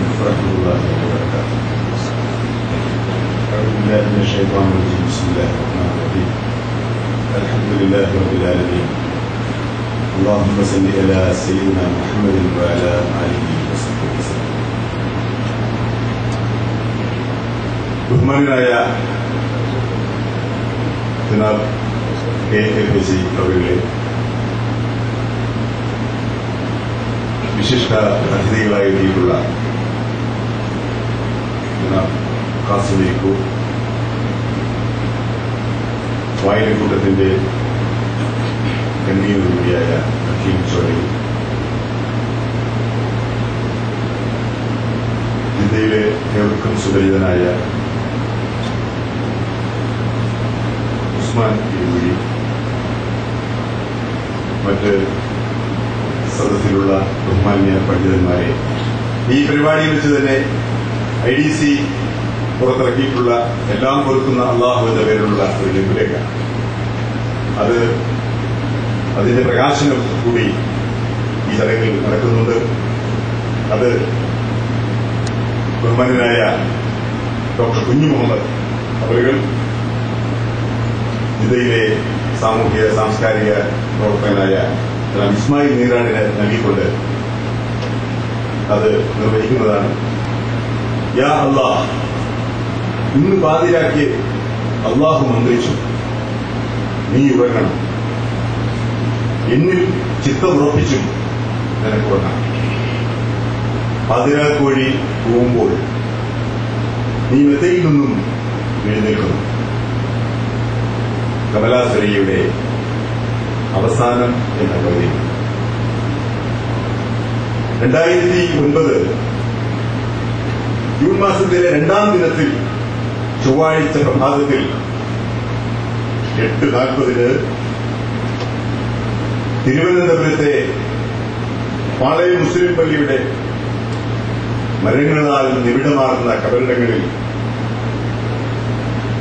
ورحمة الله وبركاته. أعوذ بالله من الشيطان الرجيم. بسم الله الرحمن الرحيم. الحمد لله رب العالمين. اللهم صل على سيدنا محمد وعلى آله وصحبه وسلم. ബഹുമാനായ ജനാബ് KFC അവരുടെ വിശിഷ്ട അതിഥികളായിട്ടുള്ള ജനാബ് കാസിമേക്കു, വായനക്കൂട്ടത്തിന്റെ കണ്ണീരുകൂടിയായ ഹക്കീം ചൗധരി, ജില്ലയിലെ ഏവർക്കും സുപരിചിതനായ ഉസ്മാൻ ഇരുവഴി, മറ്റ് സദസ്സിലുള്ള ബഹുമാന്യ പണ്ഡിതന്മാരെ, ഈ പരിപാടിയിൽ വെച്ച് തന്നെ IDC പുറത്തിറക്കിയിട്ടുള്ള എല്ലാം പൊറുക്കുന്ന അള്ളാഹു എന്ന പേരിലുള്ള ഒരു ലിപിലേഖ, അതിന്റെ പ്രകാശനം കൂടി ഈ ചടങ്ങിൽ നടക്കുന്നുണ്ട്. അത് ബഹുമാന്യനായ ഡോക്ടർ കുഞ്ഞു മുഹമ്മദ് അവരുകൾ ജില്ലയിലെ സാമൂഹിക സാംസ്കാരിക പ്രവർത്തകനായ ഇസ്മായിൽ നീരാടിന് നൽകിക്കൊണ്ട് അത് നിർവഹിക്കുന്നതാണ്. യാ അല്ലാഹ്, ഇന്ന് പാതിരാക്കി അള്ളാഹു മന്ത്രിച്ചു, നീ ഉറങ്ങണം, എന്നിൽ ചിത്തമുറപ്പിച്ചും നിനക്കുറങ്ങണം. പാതിരാക്കോഴി പോകുമ്പോൾ നീ മെത്തയിൽ നിന്നും എഴുന്നേൽക്കുന്നു. കമലാസുരയ്യയുടെ അവസാനം എന്ന കവിത. 2009 ജൂൺ മാസത്തിലെ 2-ാം ദിനത്തിൽ ചൊവ്വാഴ്ച പ്രഭാതത്തിൽ 8:40 തിരുവനന്തപുരത്തെ പാളയം മുസ്ലിം പള്ളിയുടെ മരങ്ങളാൽ നിബിഡമാർന്ന കബറിടങ്ങളിൽ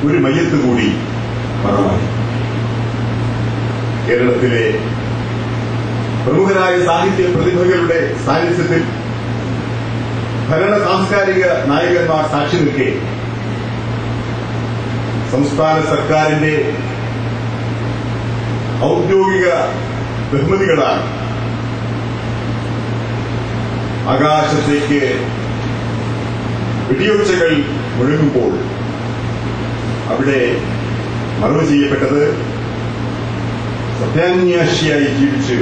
ഒരു മയ്യത്ത് കൂടി മറവായി. കേരളത്തിലെ പ്രമുഖരായ സാഹിത്യ പ്രതിഭകളുടെ സാന്നിധ്യത്തിൽ ഭരണ സാംസ്കാരിക നായകന്മാർ സാക്ഷി നിൽക്കെ സംസ്ഥാന സർക്കാരിന്റെ ഔദ്യോഗിക ബഹുമതികളാൽ ആകാശത്തേക്ക് വെടിയൊച്ചകൾ മുഴങ്ങുമ്പോൾ അവിടെ മറവ് ചെയ്യപ്പെട്ടത് സത്യാന്വേഷിയായി ജീവിച്ച്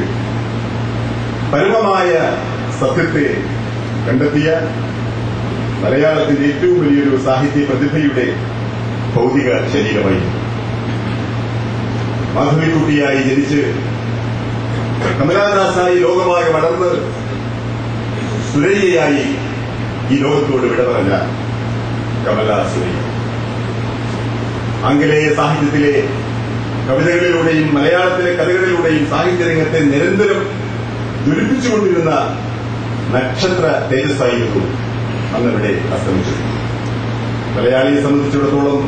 പരമമായ സത്യത്തെ കണ്ടെത്തിയ മലയാളത്തിന്റെ ഏറ്റവും വലിയൊരു സാഹിത്യ പ്രതിഭയുടെ ഭൗതിക ശരീരമായിരുന്നു. മാധവിക്കുട്ടിയായി ജനിച്ച് കമലാദാസായി ലോകമായി വളർന്ന് സുരയ്യയായി ഈ ലോകത്തോട് വിട പറഞ്ഞ കമലാസുരയ്യ ആംഗലേയ സാഹിത്യത്തിലെ കവിതകളിലൂടെയും മലയാളത്തിലെ കഥകളിലൂടെയും സാഹിത്യരംഗത്തെ നിരന്തരം ജ്വലിപ്പിച്ചുകൊണ്ടിരുന്ന നക്ഷത്ര തേജസ്സായിരുന്നു അന്നിവിടെ അസ്തമിച്ചത്. മലയാളിയെ സംബന്ധിച്ചിടത്തോളം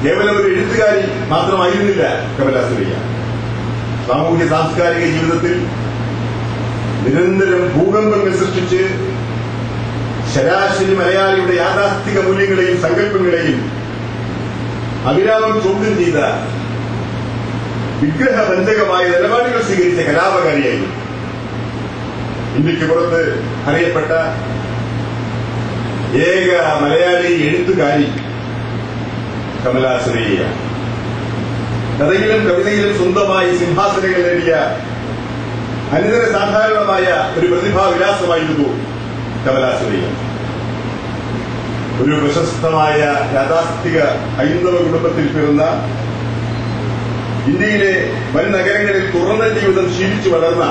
കേവലം ഒരു എഴുത്തുകാരി മാത്രമായിരുന്നില്ല കമലാസുരയ്യ. സാമൂഹ്യ സാംസ്കാരിക ജീവിതത്തിൽ നിരന്തരം ഭൂകമ്പങ്ങൾ സൃഷ്ടിച്ച് ശരാശരി മലയാളിയുടെ യാഥാസ്ഥിക മൂല്യങ്ങളെയും സങ്കല്പങ്ങളെയും അവിരാമം ചോദ്യം ചെയ്ത വിഗ്രഹബന്ധകമായ നിലപാടുകൾ സ്വീകരിച്ച കലാപകാരിയായിരുന്നു. ഇന്ത്യക്ക് പുറത്ത് അറിയപ്പെട്ട ഏക മലയാളി എഴുത്തുകാരി കമലാസുരയ്യ. കഥയിലും കവിതയിലും സ്വന്തമായി സിംഹാസനങ്ങൾ നേടിയ അനിതര സാധാരണമായ ഒരു പ്രതിഭാവിലാസമായിരുന്നു കമലാസുരയ്യ. ഒരു പ്രശസ്തമായ യാഥാസ്ഥിക ഹൈന്ദവ കുടുംബത്തിൽ പിറന്ന, ഇന്ത്യയിലെ വൻ നഗരങ്ങളിൽ തുറന്ന ജീവിതം ശീലിച്ചു വളർന്ന,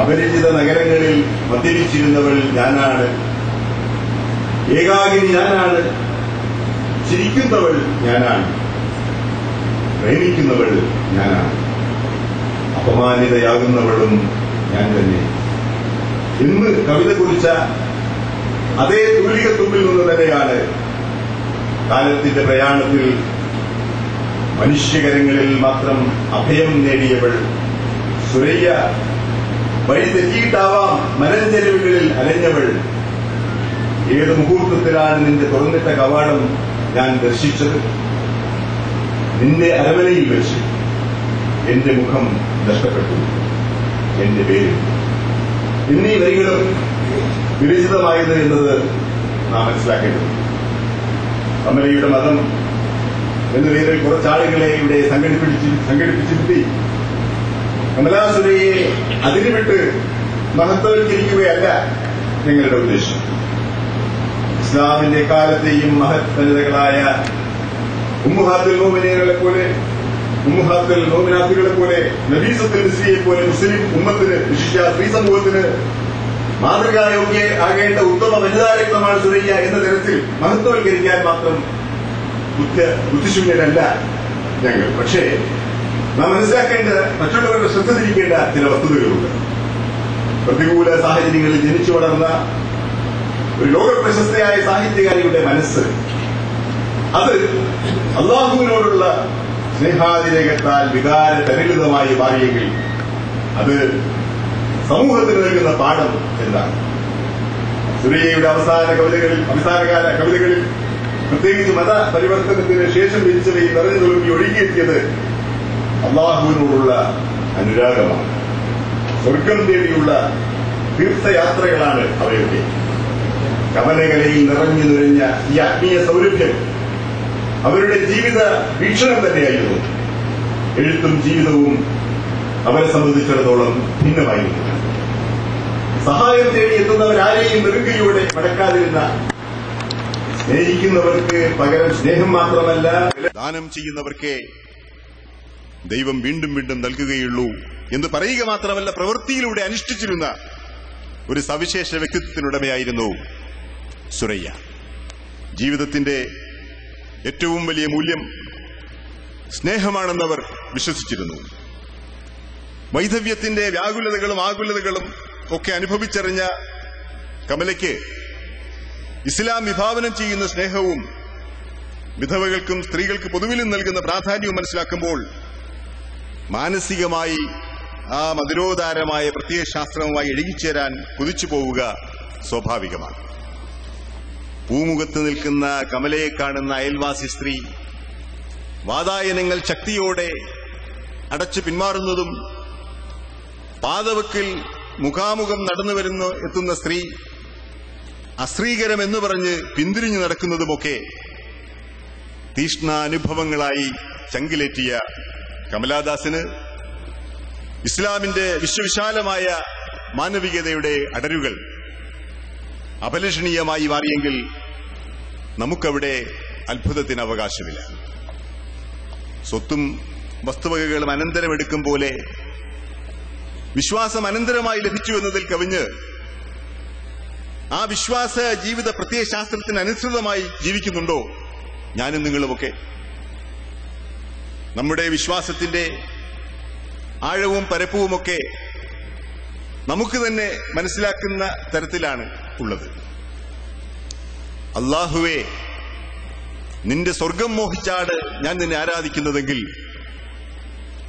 അപരിചിത നഗരങ്ങളിൽ മദ്യപിച്ചിരുന്നവൾ ഞാനാണ്, ഏകാകിനി ഞാനാണ്, ചിരിക്കുന്നവൾ ഞാനാണ്, പ്രേമിക്കുന്നവൾ ഞാനാണ്, അപമാനിതയാകുന്നവളും ഞാൻ തന്നെ എന്ന് കവിത കുറിച്ച അതേ തൂലികത്തുമ്പിൽ നിന്ന് തന്നെയാണ് കാലത്തിന്റെ പ്രയാണത്തിൽ മനുഷ്യകരങ്ങളിൽ മാത്രം അഭയം നേടിയവൾ സുരയ്യ വഴി തെറ്റിയിട്ടാവാം മലഞ്ചെരുവുകളിൽ അലഞ്ഞവൾ, ഏത് മുഹൂർത്തത്തിലാണ് നിന്റെ തുറന്നിട്ട കവാടം ഞാൻ ദർശിച്ചത്? നിന്റെ അരമനയിൽ വെച്ച് എന്റെ മുഖം നഷ്ടപ്പെട്ടു, എന്റെ പേര്. എന്നീ വരികളും വിരചിതമായത് എന്നത് നാം മനസ്സിലാക്കേണ്ടത്. കമലയുടെ മതം എന്ന പേരിൽ കുറച്ചാളുകളെ ഇവിടെ സംഘടിപ്പിച്ചിരുത്തി കമലാസുരയെ അതിരുവിട്ട് മഹത്വവൽക്കരിക്കുകയല്ല ഞങ്ങളുടെ ഉദ്ദേശം. ഇസ്ലാമിന്റെ കാലത്തെയും മഹത് വനിതകളായ ഉമ്മുഹാത്തുൽ മോമിനീങ്ങളെ പോലെ, ഉമ്മുഹാത്തുൽ മോമിനാത്തുകളെ പോലെ, നബീസത്തുൽ മിസ്രിയെ പോലെ മുസ്ലിം ഉമ്മത്തിന്, വിശിഷ്യ സ്ത്രീ സമൂഹത്തിന് മാതൃകായോഗ്യ ആകേണ്ട ഉത്തമ വനിതാരത്നമാണ് സുരയ്യ എന്ന തരത്തിൽ മഹത്വവൽക്കരിക്കാൻ മാത്രം ബുദ്ധിശൂന്യരല്ല ഞങ്ങൾ. പക്ഷേ നാം മനസ്സിലാക്കേണ്ട, മറ്റുള്ളവരുടെ ശ്രദ്ധ തിരിക്കേണ്ട ചില വസ്തുതകളുണ്ട്. പ്രതികൂല സാഹചര്യങ്ങളിൽ ജനിച്ചു വളർന്ന ഒരു ലോകപ്രശസ്തയായ സാഹിത്യകാരിയുടെ മനസ്സ്, അത് അള്ളാഹുവിനോടുള്ള സ്നേഹാതിരേകത്താൽ വികാര തരളിതമായി മാറിയെങ്കിൽ അത് സമൂഹത്തിന് നൽകുന്ന പാഠം എന്താണ്? സുരയ്യയുടെ അവസാനകാല കവിതകളിൽ പ്രത്യേകിച്ച് മത പരിവർത്തനത്തിന് ശേഷം വിരിച്ചവയിൽ നിറഞ്ഞു തുളുമ്പി ഒഴുകിയെത്തിയത് അള്ളാഹുവിനോടുള്ള അനുരാഗമാണ്. സ്വർഗം തേടിയുള്ള തീർത്ഥയാത്രകളാണ് അവയൊക്കെ. കമലകലയിൽ നിറഞ്ഞു നുരഞ്ഞ ഈ ആത്മീയ സൗരഭ്യം അവരുടെ ജീവിത വീക്ഷണം തന്നെയായിരുന്നു. എഴുത്തും ജീവിതവും അവരെ സംബന്ധിച്ചിടത്തോളം ഭിന്നമായിരുന്നു. സഹായം തേടി എത്തുന്നവരാരെയും നെറുകയോടെ മടക്കാതിരുന്ന, സ്നേഹിക്കുന്നവർക്ക് പകരം സ്നേഹം മാത്രമല്ല ദാനം ചെയ്യുന്നവർക്ക് ദൈവം വീണ്ടും വീണ്ടും നൽകുകയുള്ളൂ എന്ന് പറയുക മാത്രമല്ല പ്രവൃത്തിയിലൂടെ അനുഷ്ഠിച്ചിരുന്ന ഒരു സവിശേഷ വ്യക്തിത്വത്തിനുടമയായിരുന്നു സുരയ്യ. ജീവിതത്തിന്റെ ഏറ്റവും വലിയ മൂല്യം സ്നേഹമാണെന്നവർ വിശ്വസിച്ചിരുന്നു. വൈധവ്യത്തിന്റെ വ്യാകുലതകളും ആകുലതകളും ഒക്കെ അനുഭവിച്ചറിഞ്ഞ കമലയ്ക്ക് ഇസ്ലാം വിഭാവനം ചെയ്യുന്ന സ്നേഹവും വിധവകൾക്കും സ്ത്രീകൾക്ക് പൊതുവിലും നൽകുന്ന പ്രാധാന്യവും മനസ്സിലാക്കുമ്പോൾ മാനസികമായി ആ മധുരോദാരമായ പ്രത്യയശാസ്ത്രവുമായി ഇഴുകിച്ചേരാൻ കുതിച്ചു പോവുക സ്വാഭാവികമാണ്. പൂമുഖത്ത് നിൽക്കുന്ന കമലയെ കാണുന്ന അയൽവാസി സ്ത്രീ വാതായനങ്ങൾ ശക്തിയോടെ അടച്ചു പിന്മാറുന്നതും, പാതവക്കിൽ മുഖാമുഖം നടന്നു എത്തുന്ന സ്ത്രീ അശ്രീകരമെന്ന് പറഞ്ഞ് പിന്തിരിഞ്ഞു നടക്കുന്നതുമൊക്കെ തീഷ്ണാനുഭവങ്ങളായി ചങ്കിലേറ്റിയ കമലാദാസിന് ഇസ്ലാമിന്റെ വിശ്വവിശാലമായ മാനവികതയുടെ അടരുകൾ അപലഷണീയമായി മാറിയെങ്കിൽ നമുക്കവിടെ അത്ഭുതത്തിന് അവകാശമില്ല. സ്വത്തും വസ്തുവകകളും അനന്തരമെടുക്കും പോലെ വിശ്വാസം അനന്തരമായി ലഭിച്ചു എന്നതിൽ കവിഞ്ഞ് ആ വിശ്വാസ ജീവിത പ്രത്യയശാസ്ത്രത്തിന് അനുസൃതമായി ജീവിക്കുന്നുണ്ടോ ഞാനും നിങ്ങളുമൊക്കെ? നമ്മുടെ വിശ്വാസത്തിന്റെ ആഴവും പരപ്പവുമൊക്കെ നമുക്ക് തന്നെ മനസ്സിലാക്കുന്ന തരത്തിലാണ് ഉള്ളത്. അല്ലാഹുവേ, നിന്റെ സ്വർഗം മോഹിച്ചാണ് ഞാൻ നിന്നെ ആരാധിക്കുന്നതെങ്കിൽ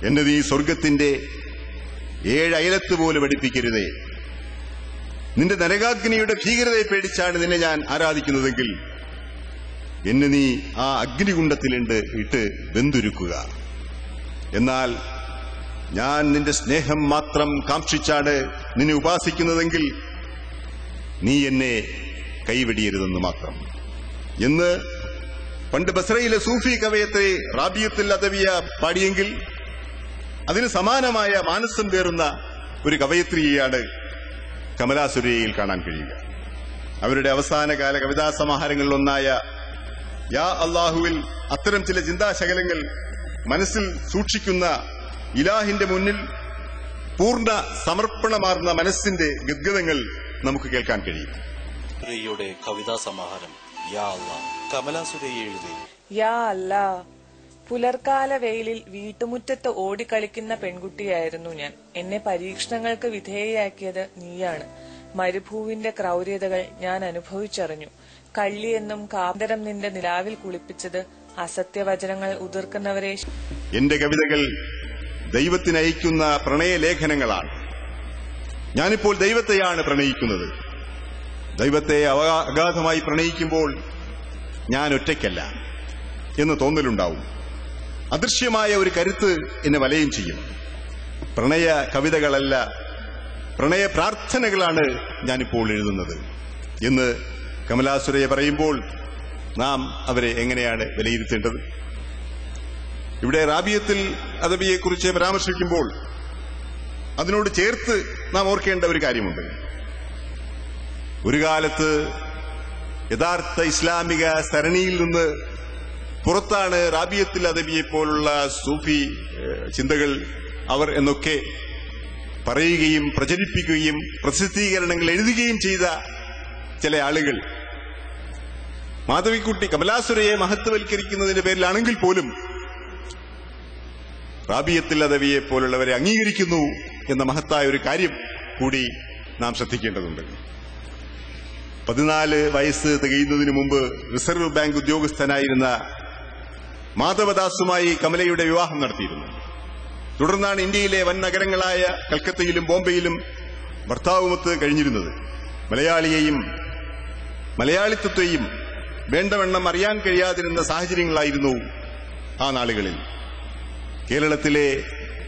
എന്നെ നീ സ്വർഗത്തിന്റെ 7 അയലത്ത് പോലും അടുപ്പിക്കരുതേ. നിന്റെ നരകാഗ്നിയുടെ ഭീകരതയെ പേടിച്ചാണ് നിന്നെ ഞാൻ ആരാധിക്കുന്നതെങ്കിൽ എന്നെ നീ ആ അഗ്നികുണ്ഡത്തിലുണ്ട് ഇട്ട് വെന്തുരുക്കുക. എന്നാൽ ഞാൻ നിന്റെ സ്നേഹം മാത്രം കാക്ഷിച്ചാണ് നിന്നെ ഉപാസിക്കുന്നതെങ്കിൽ നീ എന്നെ കൈവെടിയരുതെന്ന് മാത്രം എന്ന് പണ്ട് ബസ്രയിലെ സൂഫി കവയത്രി റാബിയത്തുൽ അദവിയ പാടിയെങ്കിൽ അതിന് സമാനമായ മാനസം പേറുന്ന ഒരു കവയത്രിയെയാണ് കമലാസുരയ്യയിൽ കാണാൻ കഴിയുക. അവരുടെ അവസാനകാല കവിതാ സമാഹാരങ്ങളിലൊന്നായ യാ അല്ലാഹുവിൽ അത്തരം ചില ചിന്താശകലങ്ങൾ മനസ്സിൽ സൂക്ഷിക്കുന്ന ഇലാഹിന്റെ മുന്നിൽ പൂർണ്ണ സമർപ്പണമാർന്ന മനസ്സിന്റെ ഗദ്ഗതങ്ങൾ നമുക്ക് കേൾക്കാൻ കഴിയും. സുരയ്യയുടെ കവിതാ സമാഹാരം യാ അല്ലാ. കമലാസുരയ്യ എഴുതി. യാ അല്ലാ, പുലർക്കാല വെയിലിൽ വീട്ടുമുറ്റത്ത് ഓടിക്കളിക്കുന്ന പെൺകുട്ടിയായിരുന്നു ഞാൻ. എന്നെ പരീക്ഷണങ്ങൾക്ക് വിധേയയാക്കിയത് നീയാണ്. മരുഭൂവിന്റെ ക്രൗര്യതകൾ ഞാൻ അനുഭവിച്ചറിഞ്ഞു. കള്ളിയെന്നും കാന്തരം നിന്റെ നിലാവിൽ കുളിപ്പിച്ചത് അസത്യവചനങ്ങൾ ഉതിർക്കുന്നവരെ. എന്റെ കവിതകൾ ദൈവത്തിനയക്കുന്ന പ്രണയലേഖനങ്ങളാണ്. ഞാനിപ്പോൾ ദൈവത്തെയാണ് പ്രണയിക്കുന്നത്. ദൈവത്തെ അഗാധമായി പ്രണയിക്കുമ്പോൾ ഞാൻ ഒറ്റയ്ക്കല്ല എന്ന് തോന്നലുണ്ടാവും. അദൃശ്യമായ ഒരു കരുത്ത് എന്നെ വലയം ചെയ്യും. പ്രണയ കവിതകളല്ല, പ്രണയ പ്രാർത്ഥനകളാണ് ഞാനിപ്പോൾ എഴുതുന്നത് എന്ന് കമലാ സുരയ്യ പറയുമ്പോൾ നാം അവരെ എങ്ങനെയാണ് വിലയിരുത്തേണ്ടത്? ഇവിടെ റാബിയത്തുൽ അദവിയെക്കുറിച്ച് പരാമർശിക്കുമ്പോൾ അതിനോട് ചേർത്ത് നാം ഓർക്കേണ്ട ഒരു കാര്യമുണ്ട്. ഒരു കാലത്ത് യഥാർത്ഥ ഇസ്ലാമിക സരണിയിൽ നിന്ന് പുറത്താണ് റാബിയത്തുൽ അദവിയെപ്പോലുള്ള സൂഫി ചിന്തകൾ അവർ എന്നൊക്കെ പറയുകയും പ്രചരിപ്പിക്കുകയും പ്രസിദ്ധീകരണങ്ങൾ എഴുതുകയും ചെയ്ത ചില ആളുകൾ മാധവിക്കുട്ടി കമലാ സുരയ്യയെ മഹത്വവൽക്കരിക്കുന്നതിന്റെ പേരിലാണെങ്കിൽ പോലും റാബിയത്തുൽ അദവിയെ പോലുള്ളവരെ അംഗീകരിക്കുന്നു എന്ന മഹത്തായ ഒരു കാര്യം കൂടി നാം ശ്രദ്ധിക്കേണ്ടതുണ്ട്. 14 വയസ്സ് തികയുന്നതിനു മുമ്പ് റിസർവ് ബാങ്ക് ഉദ്യോഗസ്ഥനായിരുന്ന മാധവദാസുമായി കമലയുടെ വിവാഹം നടത്തിയിരുന്നു. തുടർന്നാണ് ഇന്ത്യയിലെ വൻ നഗരങ്ങളായ കൽക്കത്തയിലും ബോംബെയിലും ഭർത്താവുമൊത്ത് കഴിഞ്ഞിരുന്നത്. മലയാളിയെയും മലയാളിത്വത്തെയും വേണ്ടവണ്ണം അറിയാൻ കഴിയാതിരുന്ന സാഹചര്യങ്ങളായിരുന്നു ആ നാളുകളിൽ. കേരളത്തിലെ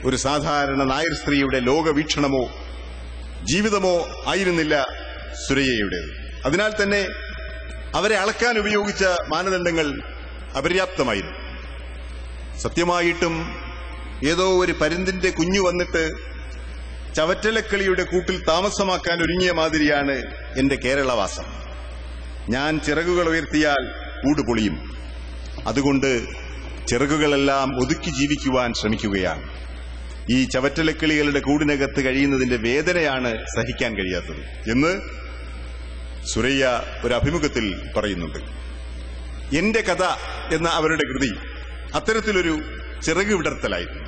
ഒരു സാധാരണ നായർ സ്ത്രീയുടെ ലോകവീക്ഷണമോ ജീവിതമോ ആയിരുന്നില്ല സുരയ്യയുടേത്. അതിനാൽ തന്നെ അവരെ അളക്കാൻ ഉപയോഗിച്ച മാനദണ്ഡങ്ങൾ അപര്യാപ്തമായിരുന്നു. സത്യമായിട്ടും ഏതോ ഒരു പരുന്തിന്റെ കുഞ്ഞു വന്നിട്ട് ചവറ്റലക്കിളിയുടെ കൂട്ടിൽ താമസമാക്കാൻ ഒരുങ്ങിയ മാതിരിയാണ് എന്റെ കേരളവാസം. ഞാൻ ചിറകുകൾ ഉയർത്തിയാൽ കൂട് പൊളിയും. അതുകൊണ്ട് ചിറകുകളെല്ലാം ഒതുക്കി ജീവിക്കുവാൻ ശ്രമിക്കുകയാണ്. ഈ ചവറ്റലക്കിളികളുടെ കൂടിനകത്ത് കഴിയുന്നതിന്റെ വേദനയാണ് സഹിക്കാൻ കഴിയാത്തത് എന്ന് സുരയ്യ ഒരു അഭിമുഖത്തിൽ പറയുന്നുണ്ട്. എന്റെ കഥ എന്ന അവരുടെ കൃതി അത്തരത്തിലൊരു ചിറക് വിടർത്തലായിരുന്നു.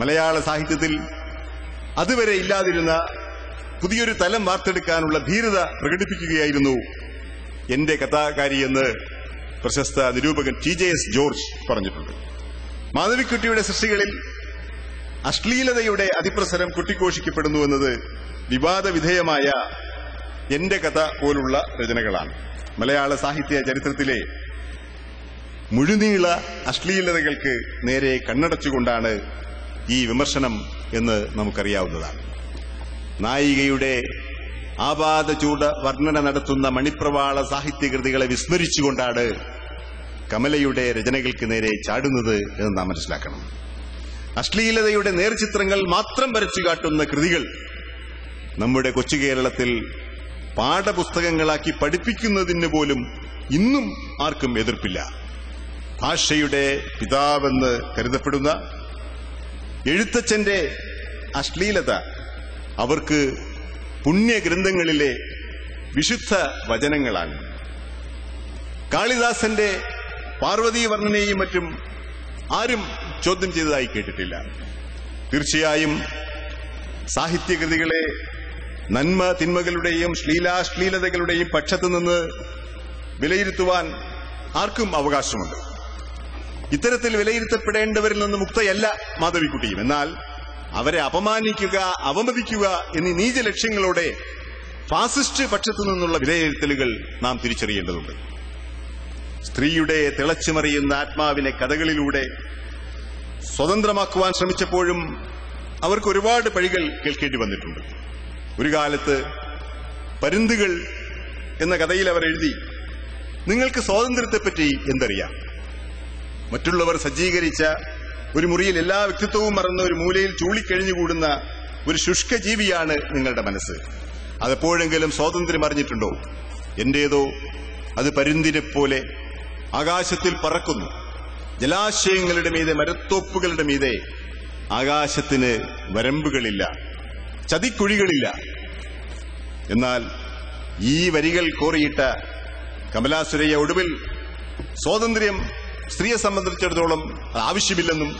മലയാള സാഹിത്യത്തിൽ അതുവരെ ഇല്ലാതിരുന്ന പുതിയൊരു തലം വാർത്തെടുക്കാനുള്ള ധീരത പ്രകടിപ്പിക്കുകയായിരുന്നു എന്റെ കഥാകാരിയെന്ന് പ്രശസ്ത നിരൂപകൻ TJS ജോർജ് പറഞ്ഞിട്ടുണ്ട്. മാധവിക്കുട്ടിയുടെ സൃഷ്ടികളിൽ അശ്ലീലതയുടെ അതിപ്രസരം കൊട്ടിഘോഷിക്കപ്പെടുന്നു എന്നത് വിവാദവിധേയമായ എന്റെ കഥ പോലുള്ള രചനകളാണ്. മലയാള സാഹിത്യ ചരിത്രത്തിലെ മുഴുനീള അശ്ലീലതകൾക്ക് നേരെ കണ്ണടച്ചുകൊണ്ടാണ് ഈ വിമർശനം എന്ന് നമുക്കറിയാവുന്നതാണ്. നായികയുടെ ആപാദചൂട വർണ്ണന നടത്തുന്ന മണിപ്രവാള സാഹിത്യകൃതികളെ വിസ്മരിച്ചുകൊണ്ടാണ് കമലയുടെ രചനകൾക്ക് നേരെ ചാടുന്നത് എന്ന് നാം മനസ്സിലാക്കണം. അശ്ലീലതയുടെ നേർചിത്രങ്ങൾ മാത്രം വരച്ചു കാട്ടുന്ന കൃതികൾ നമ്മുടെ കൊച്ചു കേരളത്തിൽ പാഠപുസ്തകങ്ങളാക്കി പഠിപ്പിക്കുന്നതിന് പോലും ഇന്നും ആർക്കും എതിർപ്പില്ല. ഭാഷയുടെ പിതാവെന്ന് കരുതപ്പെടുന്ന എഴുത്തച്ഛന്റെ അശ്ലീലത അവർക്ക് പുണ്യഗ്രന്ഥങ്ങളിലെ വിശുദ്ധ വചനങ്ങളാണ്. കാളിദാസന്റെ പാർവതീ വർണ്ണനയും മറ്റും ആരും ചോദ്യം ചെയ്തതായി കേട്ടിട്ടില്ല. തീർച്ചയായും സാഹിത്യകൃതികളെ നന്മ തിന്മകളുടെയും ശ്ലീലാശ്ലീലതകളുടെയും പക്ഷത്തു നിന്ന് വിലയിരുത്തുവാൻ ആർക്കും അവകാശമുണ്ട്. ഇത്തരത്തിൽ വിലയിരുത്തപ്പെടേണ്ടവരിൽ നിന്ന് മുക്തയല്ല മാധവിക്കുട്ടിയും. എന്നാൽ അവരെ അപമാനിക്കുക, അവമതിക്കുക എന്നീ നീച ലക്ഷ്യങ്ങളോടെ ഫാസിസ്റ്റ് പക്ഷത്തു നിന്നുള്ള വിലയിരുത്തലുകൾ നാം തിരിച്ചറിയേണ്ടതുണ്ട്. സ്ത്രീയുടെ തിളച്ചുമറിയുന്ന ആത്മാവിനെ കഥകളിലൂടെ സ്വതന്ത്രമാക്കുവാൻ ശ്രമിച്ചപ്പോഴും അവർക്ക് ഒരുപാട് പഴികൾ കേൾക്കേണ്ടി വന്നിട്ടുണ്ട്. ഒരു കാലത്ത് പരുന്തുകൾ എന്ന കഥയിൽ അവർ എഴുതി, നിങ്ങൾക്ക് സ്വാതന്ത്ര്യത്തെപ്പറ്റി എന്തറിയാം? മറ്റുള്ളവർ സജ്ജീകരിച്ച ഒരു മുറിയിൽ എല്ലാ വ്യക്തിത്വവും മറന്ന ഒരു മൂലയിൽ ചൂളിക്കഴിഞ്ഞുകൂടുന്ന ഒരു ശുഷ്ക ജീവിയാണ് നിങ്ങളുടെ മനസ്സ്. അതെപ്പോഴെങ്കിലും സ്വാതന്ത്ര്യം അറിഞ്ഞിട്ടുണ്ടോ? എന്റേതോ അത് പരുന്തിനെ പോലെ ആകാശത്തിൽ പറക്കുന്നു. ജലാശയങ്ങളുടെ മീതെ, മരത്തോപ്പുകളുടെ മീതെ ആകാശത്തിന് വരമ്പുകളില്ല, ചതിക്കുഴികളില്ല. എന്നാൽ ഈ വരികൾ കോറിയിട്ട കമലാ സുരയ്യ ഒടുവിൽ സ്വാതന്ത്ര്യം സ്ത്രീയെ സംബന്ധിച്ചിടത്തോളം ആവശ്യമില്ലെന്നും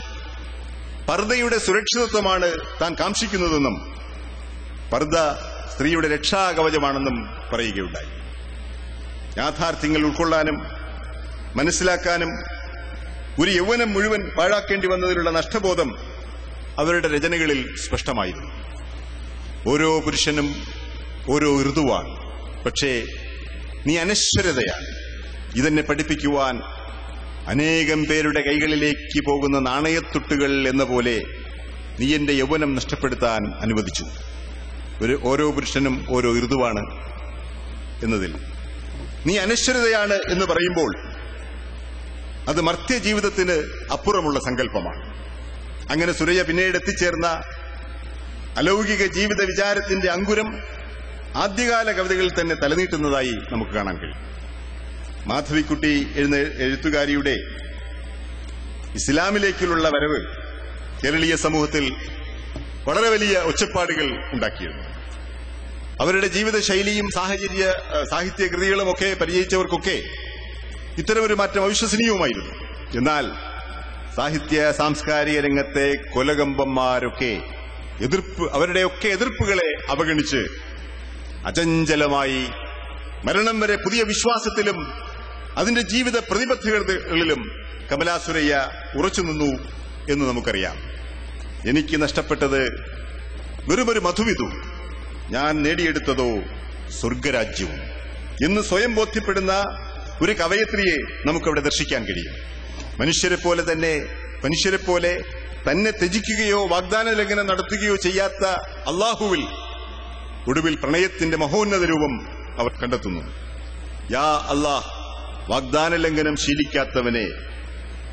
പർദ്ദയുടെ സുരക്ഷിതത്വമാണ് താൻ കാംക്ഷിക്കുന്നതെന്നും പർദ്ദ സ്ത്രീയുടെ രക്ഷാകവചമാണെന്നും പറയുകയുണ്ടായി. യാഥാർത്ഥ്യങ്ങൾ ഉൾക്കൊള്ളാനും മനസ്സിലാക്കാനും ഒരു യൗവനം മുഴുവൻ പാഴാക്കേണ്ടി വന്നതിലുള്ള നഷ്ടബോധം അവരുടെ രചനകളിൽ സ്പഷ്ടമായിരുന്നു. ഓരോ പുരുഷനും ഓരോ ഋതുവാണ്. പക്ഷേ നീ അനശ്വരതയാണ്. ഇതെന്നെ പഠിപ്പിക്കുവാൻ അനേകം പേരുടെ കൈകളിലേക്ക് പോകുന്ന നാണയത്തുട്ടുകൾ എന്ന പോലെ നീ എന്റെ യൗവനം നഷ്ടപ്പെടുത്താൻ അനുവദിച്ചു. ഓരോ പുരുഷനും ഓരോ ഋതുവാണ് എന്നതിൽ നീ അനശ്വരതയാണ് എന്ന് പറയുമ്പോൾ അത് മർത്യ ജീവിതത്തിന് അപ്പുറമുള്ള സങ്കല്പമാണ്. അങ്ങനെ സുരയ്യ പിന്നീട് എത്തിച്ചേർന്ന അലൗകിക ജീവിത വിചാരത്തിന്റെ അങ്കുരം ആദ്യകാല കവിതകളിൽ തന്നെ തലനീട്ടുന്നതായി നമുക്ക് കാണാൻ കഴിയും. മാധവിക്കുട്ടി എഴുത്തുകാരിയുടെ ഇസ്ലാമിലേക്കുള്ള വരവ് കേരളീയ സമൂഹത്തിൽ വളരെ വലിയ ഒച്ചപ്പാടുകൾ ഉണ്ടാക്കിയിരുന്നു. അവരുടെ ജീവിതശൈലിയും സാഹിത്യകൃതികളുമൊക്കെ പരിചയിച്ചവർക്കൊക്കെ ഇത്തരമൊരു മാറ്റം അവിശ്വസനീയവുമായിരുന്നു. എന്നാൽ സാഹിത്യ സാംസ്കാരിക രംഗത്തെ കൊലകമ്പന്മാരൊക്കെ അവരുടെയൊക്കെ എതിർപ്പുകളെ അവഗണിച്ച് അചഞ്ചലമായി മരണം വരെ പുതിയ വിശ്വാസത്തിലും അതിന്റെ ജീവിത പ്രതിബദ്ധതകളിലും കമലാ സുരയ്യ ഉറച്ചുനിന്നു എന്ന് നമുക്കറിയാം. എനിക്ക് നഷ്ടപ്പെട്ടത് വെറുമൊരു മധുവിധു, ഞാൻ നേടിയെടുത്തതോ സ്വർഗരാജ്യവും എന്ന് സ്വയം ബോധ്യപ്പെടുന്ന ഒരു കവയത്രിയെ നമുക്കവിടെ ദർശിക്കാൻ കഴിയും. മനുഷ്യരെ പോലെ തന്നെ ത്യജിക്കുകയോ വാഗ്ദാന ലംഘനം നടത്തുകയോ ചെയ്യാത്ത അള്ളാഹുവിൽ ഒടുവിൽ പ്രണയത്തിന്റെ മഹോന്നത രൂപം അവർ കണ്ടെത്തുന്നു. യാ അല്ലാഹ്, വാഗ്ദാന ലംഘനം ശീലിക്കാത്തവനെ,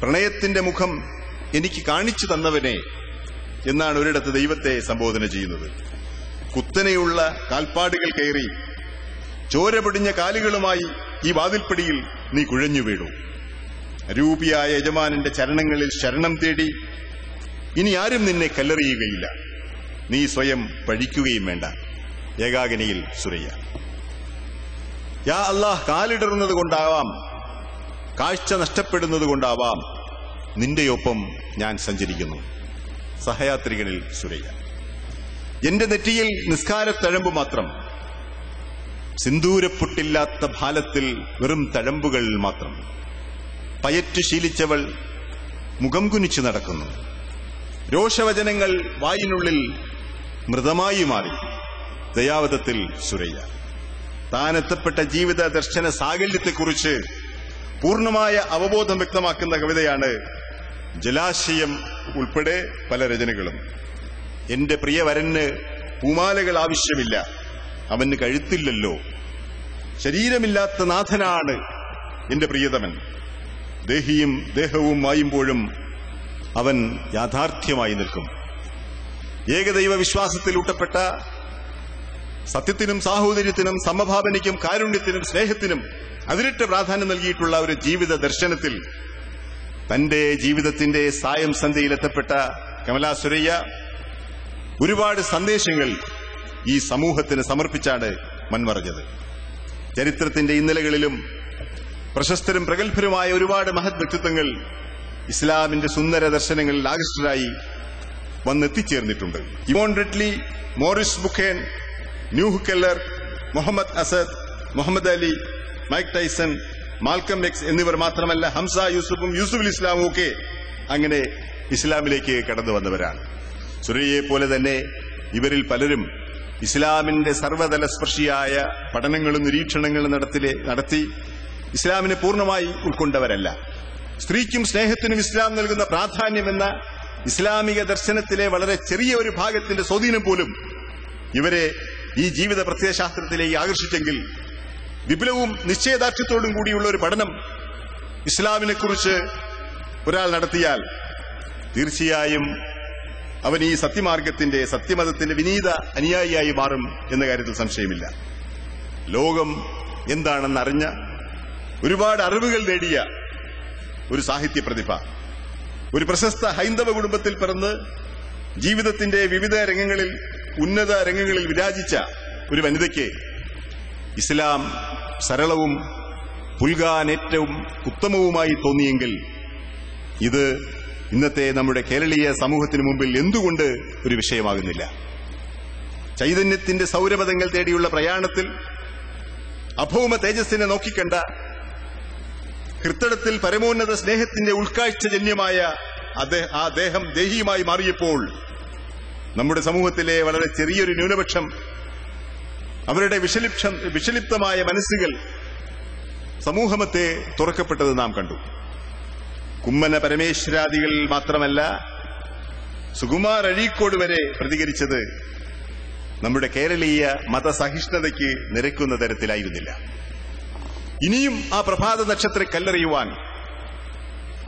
പ്രണയത്തിന്റെ മുഖം എനിക്ക് കാണിച്ചു തന്നവനെ എന്നാണ് ഒരിടത്ത് ദൈവത്തെ സംബോധന ചെയ്യുന്നത്. കുത്തനെയുള്ള കാൽപ്പാടുകൾ കയറി ചോര പൊടിഞ്ഞ കാലുകളുമായി ഈ വാതിൽപ്പടിയിൽ നീ കുഴഞ്ഞു വീണു. അരൂപിയായ യജമാനന്റെ ചരണങ്ങളിൽ ശരണം തേടി ഇനി ആരും നിന്നെ കല്ലെറിയുകയില്ല. നീ സ്വയം പഴിക്കുകയും വേണ്ട. ഏകാഗിനിയിൽ സുരയ്യ. യാ അല്ലാഹ്, കാലിടറുന്നത് കൊണ്ടാവാം, കാഴ്ച നഷ്ടപ്പെടുന്നത് കൊണ്ടാവാം നിന്റെയൊപ്പം ഞാൻ സഞ്ചരിക്കുന്നു. സഹയാത്രികനിൽ സുരയ്യ. എന്റെ നെറ്റിയിൽ നിസ്കാരത്തഴമ്പ് മാത്രം, സിന്ദൂരപ്പൊട്ടില്ലാത്ത ഭാലത്തിൽ വെറും തഴമ്പുകൾ മാത്രം. പയറ്റു ശീലിച്ചവൾ മുഖം കുനിച്ചു നടക്കുന്നു. രോഷവചനങ്ങൾ വായിനുള്ളിൽ മൃതമായി മാറി. ദയാവതത്തിൽ സുരയ്യ. താനെത്തപ്പെട്ട ജീവിത ദർശന സാകല്യത്തെക്കുറിച്ച് പൂർണ്ണമായ അവബോധം വ്യക്തമാക്കുന്ന കവിതയാണ് ജലാശയം ഉൾപ്പെടെ പല രചനകളും. എന്റെ പ്രിയവരന് പൂമാലകൾ ആവശ്യമില്ല, അവന് കഴുത്തില്ലല്ലോ. ശരീരമില്ലാത്ത നാഥനാണ് എന്റെ പ്രിയതമൻ. ദേഹിയും ദേഹവും മായുമ്പോഴും അവൻ യാഥാർത്ഥ്യമായി നിൽക്കും. ഏകദൈവ വിശ്വാസത്തിൽ ഊട്ടപ്പെട്ട സത്യത്തിനും സാഹോദര്യത്തിനും സമഭാവനയ്ക്കും കാരുണ്യത്തിനും സ്നേഹത്തിനും അതിരിട്ട് പ്രാധാന്യം നൽകിയിട്ടുള്ള ഒരു ജീവിത ദർശനത്തിൽ തന്റെ ജീവിതത്തിന്റെ സായം സന്ധ്യയിലെത്തപ്പെട്ട കമലാ സുരയ്യ ഒരുപാട് സന്ദേശങ്ങൾ ഈ സമൂഹത്തിന് സമർപ്പിച്ചാണ് മൺമറഞ്ഞത്. ചരിത്രത്തിന്റെ ഇന്നലകളിലും പ്രശസ്തരും പ്രഗത്ഭരുമായ ഒരുപാട് മഹത് വ്യക്തിത്വങ്ങൾ ഇസ്ലാമിന്റെ സുന്ദര ദർശനങ്ങളിൽ ആകൃഷ്ടരായി വന്നെത്തിച്ചേർന്നിട്ടുണ്ട്. Yvonne Ridley, Maurice Bucaille, Nuh Keller, Muhammad Asad, Muhammad Ali, Mike Tyson, Malcolm X എന്നിവർ മാത്രമല്ല, ഹംസ യൂസുഫും യൂസുഫുൽ ഇസ്ലാമും ഒക്കെ അങ്ങനെ ഇസ്ലാമിലേക്ക് കടന്നു വന്നവരാണ്. സുരയ്യയെ പോലെ തന്നെ ഇവരിൽ പലരും ഇസ്ലാമിന്റെ സർവ്വതല സ്പർശിയായ പഠനങ്ങളും നിരീക്ഷണങ്ങളും നടത്തി ഇസ്ലാമിനെ പൂർണ്ണമായി ഉൾക്കൊണ്ടവരല്ല. സ്ത്രീക്കും സ്നേഹത്തിനും ഇസ്ലാം നൽകുന്ന പ്രാധാന്യമെന്ന ഇസ്ലാമിക ദർശനത്തിലെ വളരെ ചെറിയ ഒരു ഭാഗത്തിന്റെ സ്വാധീനം പോലും ഇവരെ ഈ ജീവിത പ്രത്യയശാസ്ത്രത്തിലേക്ക് ആകർഷിച്ചെങ്കിൽ വിപുലവും നിശ്ചയദാർഢ്യത്തോടും കൂടിയുള്ള ഒരു പഠനം ഇസ്ലാമിനെക്കുറിച്ച് ഒരാൾ നടത്തിയാൽ തീർച്ചയായും അവൻ ഈ സത്യമതത്തിന്റെ വിനീത അനുയായിയായി മാറും എന്ന കാര്യത്തിൽ സംശയമില്ല. ലോകം എന്താണെന്നറിഞ്ഞ ഒരുപാട് അറിവുകൾ നേടിയ ഒരു സാഹിത്യ പ്രതിഭ, ഒരു പ്രശസ്ത ഹൈന്ദവ കുടുംബത്തിൽ പിറന്ന് ജീവിതത്തിന്റെ വിവിധ രംഗങ്ങളിൽ ഉന്നത രംഗങ്ങളിൽ വിരാജിച്ച ഒരു വനിതയ്ക്ക് ഇസ്ലാം സരളവും പുൽകാൻ ഏറ്റവും ഉത്തമവുമായി തോന്നിയെങ്കിൽ ഇത് ഇന്നത്തെ നമ്മുടെ കേരളീയ സമൂഹത്തിന് മുമ്പിൽ എന്തുകൊണ്ട് ഒരു വിഷയമാകുന്നില്ല? ചൈതന്യത്തിന്റെ സൗരപഥങ്ങൾ തേടിയുള്ള പ്രയാണത്തിൽ അഭൗമ തേജസ്സിനെ നോക്കിക്കണ്ട ഹൃത്തടത്തിൽ പരമോന്നത സ്നേഹത്തിന്റെ ഉൾക്കാഴ്ചജന്യമായ ആ ദേഹം ദേഹിയുമായി മാറിയപ്പോൾ നമ്മുടെ സമൂഹത്തിലെ വളരെ ചെറിയൊരു ന്യൂനപക്ഷം അവരുടെ വിഷലിപ്തമായ മനസ്സുകൾ സമൂഹമത്തെ തുറക്കപ്പെട്ടത് നാം കണ്ടു. കുമ്മന പരമേശ്വരാദികൾ മാത്രമല്ല, സുകുമാർ അഴീക്കോട് വരെ പ്രതികരിച്ചത് നമ്മുടെ കേരളീയ മതസഹിഷ്ണുതയ്ക്ക് നിരക്കുന്ന തരത്തിലായിരുന്നില്ല. ഇനിയും ആ പ്രഭാത നക്ഷത്രം കല്ലെറിയുവാൻ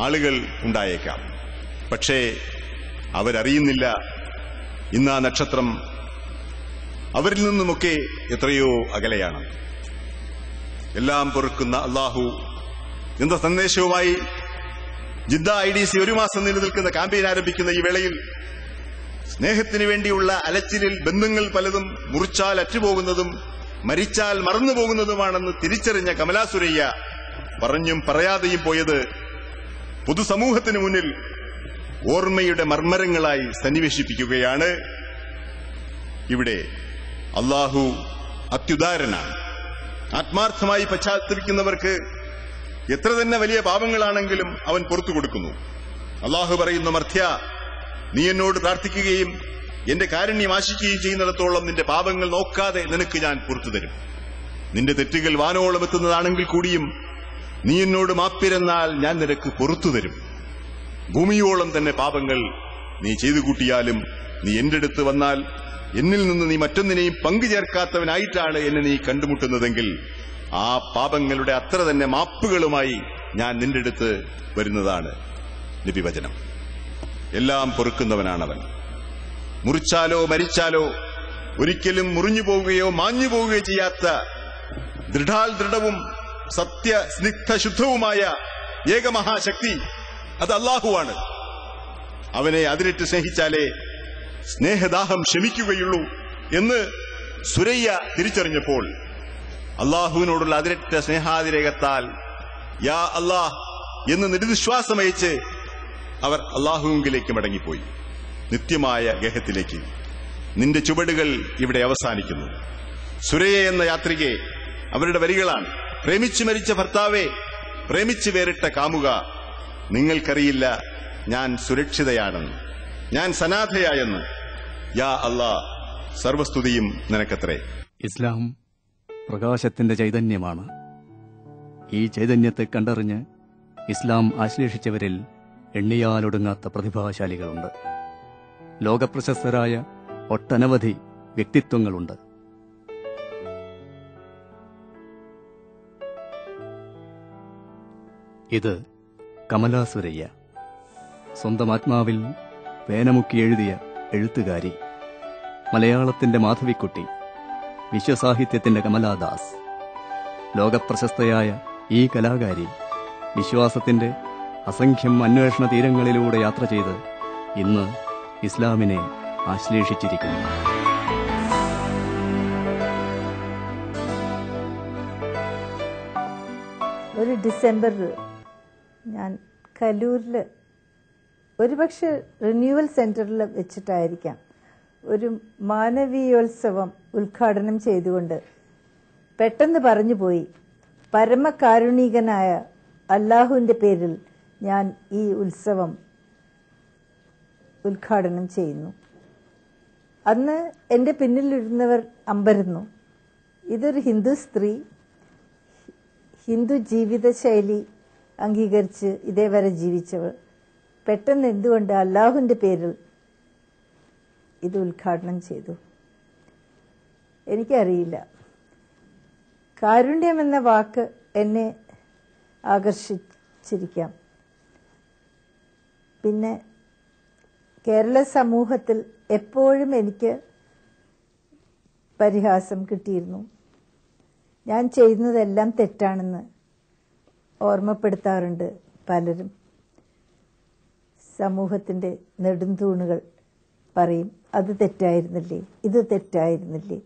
ആളുകൾ ഉണ്ടായേക്കാം. പക്ഷേ അവരറിയുന്നില്ല ഇന്ന് ആ നക്ഷത്രം അവരിൽ നിന്നുമൊക്കെ എത്രയോ അകലെയാണ്. എല്ലാം പൊറുക്കുന്ന അള്ളാഹു എന്ന സന്ദേശവുമായി ജിദ്ദ IDC 1 മാസം നീണ്ടു നിൽക്കുന്ന ക്യാമ്പയിൻ ആരംഭിക്കുന്ന ഈ വേളയിൽ സ്നേഹത്തിന് വേണ്ടിയുള്ള അലച്ചിലിൽ ബന്ധങ്ങൾ പലതും മുറിച്ചാൽ അറ്റുപോകുന്നതും മരിച്ചാൽ മറന്നുപോകുന്നതുമാണെന്ന് തിരിച്ചറിഞ്ഞ കമലാ സുരയ്യ പറഞ്ഞും പറയാതെയും പോയത് പൊതുസമൂഹത്തിന് മുന്നിൽ ഓർമ്മയുടെ മർമ്മരങ്ങളായി സന്നിവേശിപ്പിക്കുകയാണ്. ഇവിടെ അള്ളാഹു അത്യുദാരനാണ്. ആത്മാർത്ഥമായി പശ്ചാത്തപിക്കുന്നവർക്ക് എത്ര തന്നെ വലിയ പാപങ്ങളാണെങ്കിലും അവൻ പുറത്തു കൊടുക്കുന്നു. അള്ളാഹു പറയുന്നു, മർത്യ, നീ എന്നോട് പ്രാർത്ഥിക്കുകയും എന്റെ കാരുണ്യം ആശിക്കുകയും ചെയ്യുന്നിടത്തോളം നിന്റെ പാപങ്ങൾ നോക്കാതെ നിനക്ക് ഞാൻ പുറത്തു തരും. നിന്റെ തെറ്റുകൾ വാനോളം എത്തുന്നതാണെങ്കിൽ കൂടിയും നീ എന്നോട് മാപ്പിരന്നാൽ ഞാൻ നിനക്ക് പുറത്തു തരും. ഭൂമിയോളം തന്നെ പാപങ്ങൾ നീ ചെയ്തു കൂട്ടിയാലും നീ എന്റെ അടുത്ത് വന്നാൽ എന്നിൽ നിന്ന് നീ മറ്റൊന്നിനെയും പങ്കുചേർക്കാത്തവനായിട്ടാണ് എന്നെ നീ കണ്ടുമുട്ടുന്നതെങ്കിൽ ആ പാപങ്ങളുടെ അത്ര തന്നെ മാപ്പുകളുമായി ഞാൻ നിന്റെ അടുത്ത് വരുന്നതാണ്. നബിവചനം. എല്ലാം പൊറുക്കുന്നവനാണവൻ. മുറിച്ചാലോ മരിച്ചാലോ ഒരിക്കലും മുറിഞ്ഞു പോവുകയോ മാഞ്ഞു പോവുകയോ ചെയ്യാത്ത ദൃഢവും സത്യസ്നിഗ്ധ ശുദ്ധവുമായ ഏകമഹാശക്തി അത് അള്ളാഹുവാണ്. അവനെ അതിരിട്ട് സ്നേഹിച്ചാലേ സ്നേഹദാഹം ശമിക്കുകയുള്ളൂ എന്ന് സുരയ്യ തിരിച്ചറിഞ്ഞപ്പോൾ അള്ളാഹുവിനോടുള്ള അതിരറ്റ സ്നേഹാതിരേകത്താൽ യാ അല്ലാഹ് എന്ന് നിർവിശ്വാസമയച്ച് അവർ അള്ളാഹുവിലേക്ക് മടങ്ങിപ്പോയി, നിത്യമായ ഗേഹത്തിലേക്ക്. നിന്റെ ചുവടുകൾ ഇവിടെ അവസാനിക്കുന്നു. സുരയ്യ എന്ന യാത്രികെ അവരുടെ വരികളാണ്. പ്രേമിച്ചു മരിച്ച ഭർത്താവെ, പ്രേമിച്ചു വേറിട്ട കാമുക, നിങ്ങൾക്കറിയില്ല ഞാൻ സുരക്ഷിതയാണെന്ന്, ഞാൻ സനാഥയായെന്ന്. യാ അല്ലാഹ്, സർവസ്തുതിയും നിനക്കത്രേ. ഇസ്ലാം പ്രകാശത്തിന്റെ ചൈതന്യമാണ്. ഈ ചൈതന്യത്തെ കണ്ടറിഞ്ഞ് ഇസ്ലാം ആശ്ലേഷിച്ചവരിൽ എണ്ണിയാലൊടുങ്ങാത്ത പ്രതിഭാശാലികളുണ്ട്. ലോകപ്രശസ്തരായ ഒട്ടനവധി വ്യക്തിത്വങ്ങളുണ്ട്. ഇത് കമലാ സുരയ്യ, സ്വന്തം ആത്മാവിൽ പേനമുക്കി എഴുതിയ എഴുത്തുകാരി, മലയാളത്തിന്റെ മാധവിക്കുട്ടി, വിശ്വസാഹിത്യത്തിന്റെ കമലാദാസ്. ലോകപ്രശസ്തയായ ഈ കലാകാരി വിശ്വാസത്തിന്റെ അസംഖ്യം അന്വേഷണ തീരങ്ങളിലൂടെ യാത്ര ചെയ്ത് ഇന്ന് ഇസ്ലാമിനെ ആശ്ലേഷിച്ചിരിക്കുന്നു. ഒരു ഡിസംബറിൽ ഞാൻ കലൂരിൽ, ഒരുപക്ഷെ റിന്യൂവൽ സെന്ററിൽ വെച്ചിട്ടായിരിക്കാം, ഒരു മാനവീയോത്സവം ഉദ്ഘാടനം ചെയ്തുകൊണ്ട് പെട്ടെന്ന് പറഞ്ഞുപോയി, പരമകാരുണികനായ അല്ലാഹുവിന്റെ പേരിൽ ഞാൻ ഈ ഉത്സവം ഉദ്ഘാടനം ചെയ്യുന്നു. അന്ന് എൻ്റെ പിന്നിലിരുന്നവർ അമ്പരന്നു. ഇതൊരു ഹിന്ദു സ്ത്രീ, ഹിന്ദു ജീവിതശൈലി അംഗീകരിച്ച് ഇതേവരെ ജീവിച്ചവർ പെട്ടെന്ന് എന്തുകൊണ്ട് അല്ലാഹുവിന്റെ പേരിൽ ഇത് ഉദ്ഘാടനം ചെയ്തു? എനിക്കറിയില്ല. കാരുണ്യം എന്ന വാക്ക് എന്നെ ആകർഷിച്ചിരിക്കാം. പിന്നെ കേരള സമൂഹത്തിൽ എപ്പോഴും എനിക്ക് പരിഹാസം കിട്ടിയിരുന്നു. ഞാൻ ചെയ്യുന്നതെല്ലാം തെറ്റാണെന്ന് ഓർമ്മപ്പെടുത്താറുണ്ട് പലരും. സമൂഹത്തിന്റെ നെടുംതൂണുകൾ പറയും, അത് തെറ്റായിരുന്നില്ലേ, ഇത് തെറ്റായിരുന്നില്ലേ.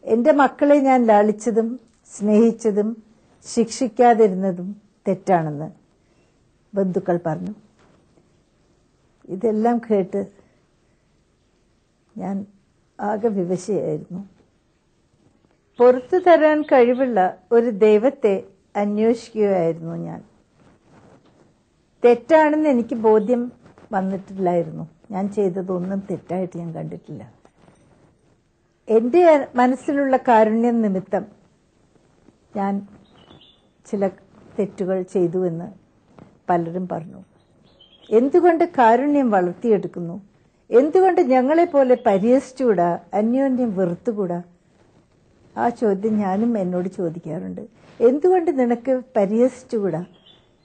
എൻ്റെ മക്കളെ ഞാൻ ലാളിച്ചതും സ്നേഹിച്ചതും ശിക്ഷിക്കാതിരുന്നതും തെറ്റാണെന്ന് ബന്ധുക്കൾ പറഞ്ഞു. ഇതെല്ലാം കേട്ട് ഞാൻ ആകെ വിവശയായിരുന്നു. പുറത്തു തരാൻ കഴിവുള്ള ഒരു ദൈവത്തെ അന്വേഷിക്കുകയായിരുന്നു ഞാൻ. തെറ്റാണെന്ന് എനിക്ക് ബോധ്യം വന്നിട്ടില്ലായിരുന്നു. ഞാൻ ചെയ്തതൊന്നും തെറ്റായിട്ട് ഞാൻ കണ്ടിട്ടില്ല. എൻ്റെ മനസ്സിലുള്ള കാരുണ്യം നിമിത്തം ഞാൻ ചില തെറ്റുകൾ ചെയ്തുവെന്ന് പലരും പറഞ്ഞു. എന്തുകൊണ്ട് കാരുണ്യം വളർത്തിയെടുക്കുന്നു? എന്തുകൊണ്ട് ഞങ്ങളെപ്പോലെ പരിഹസിച്ചുകൂടാ, അന്യോന്യം വെറുത്തുകൂടാ? ആ ചോദ്യം ഞാനും എന്നോട് ചോദിക്കാറുണ്ട്. എന്തുകൊണ്ട് നിനക്ക് പരിഹസിച്ചുകൂടാ?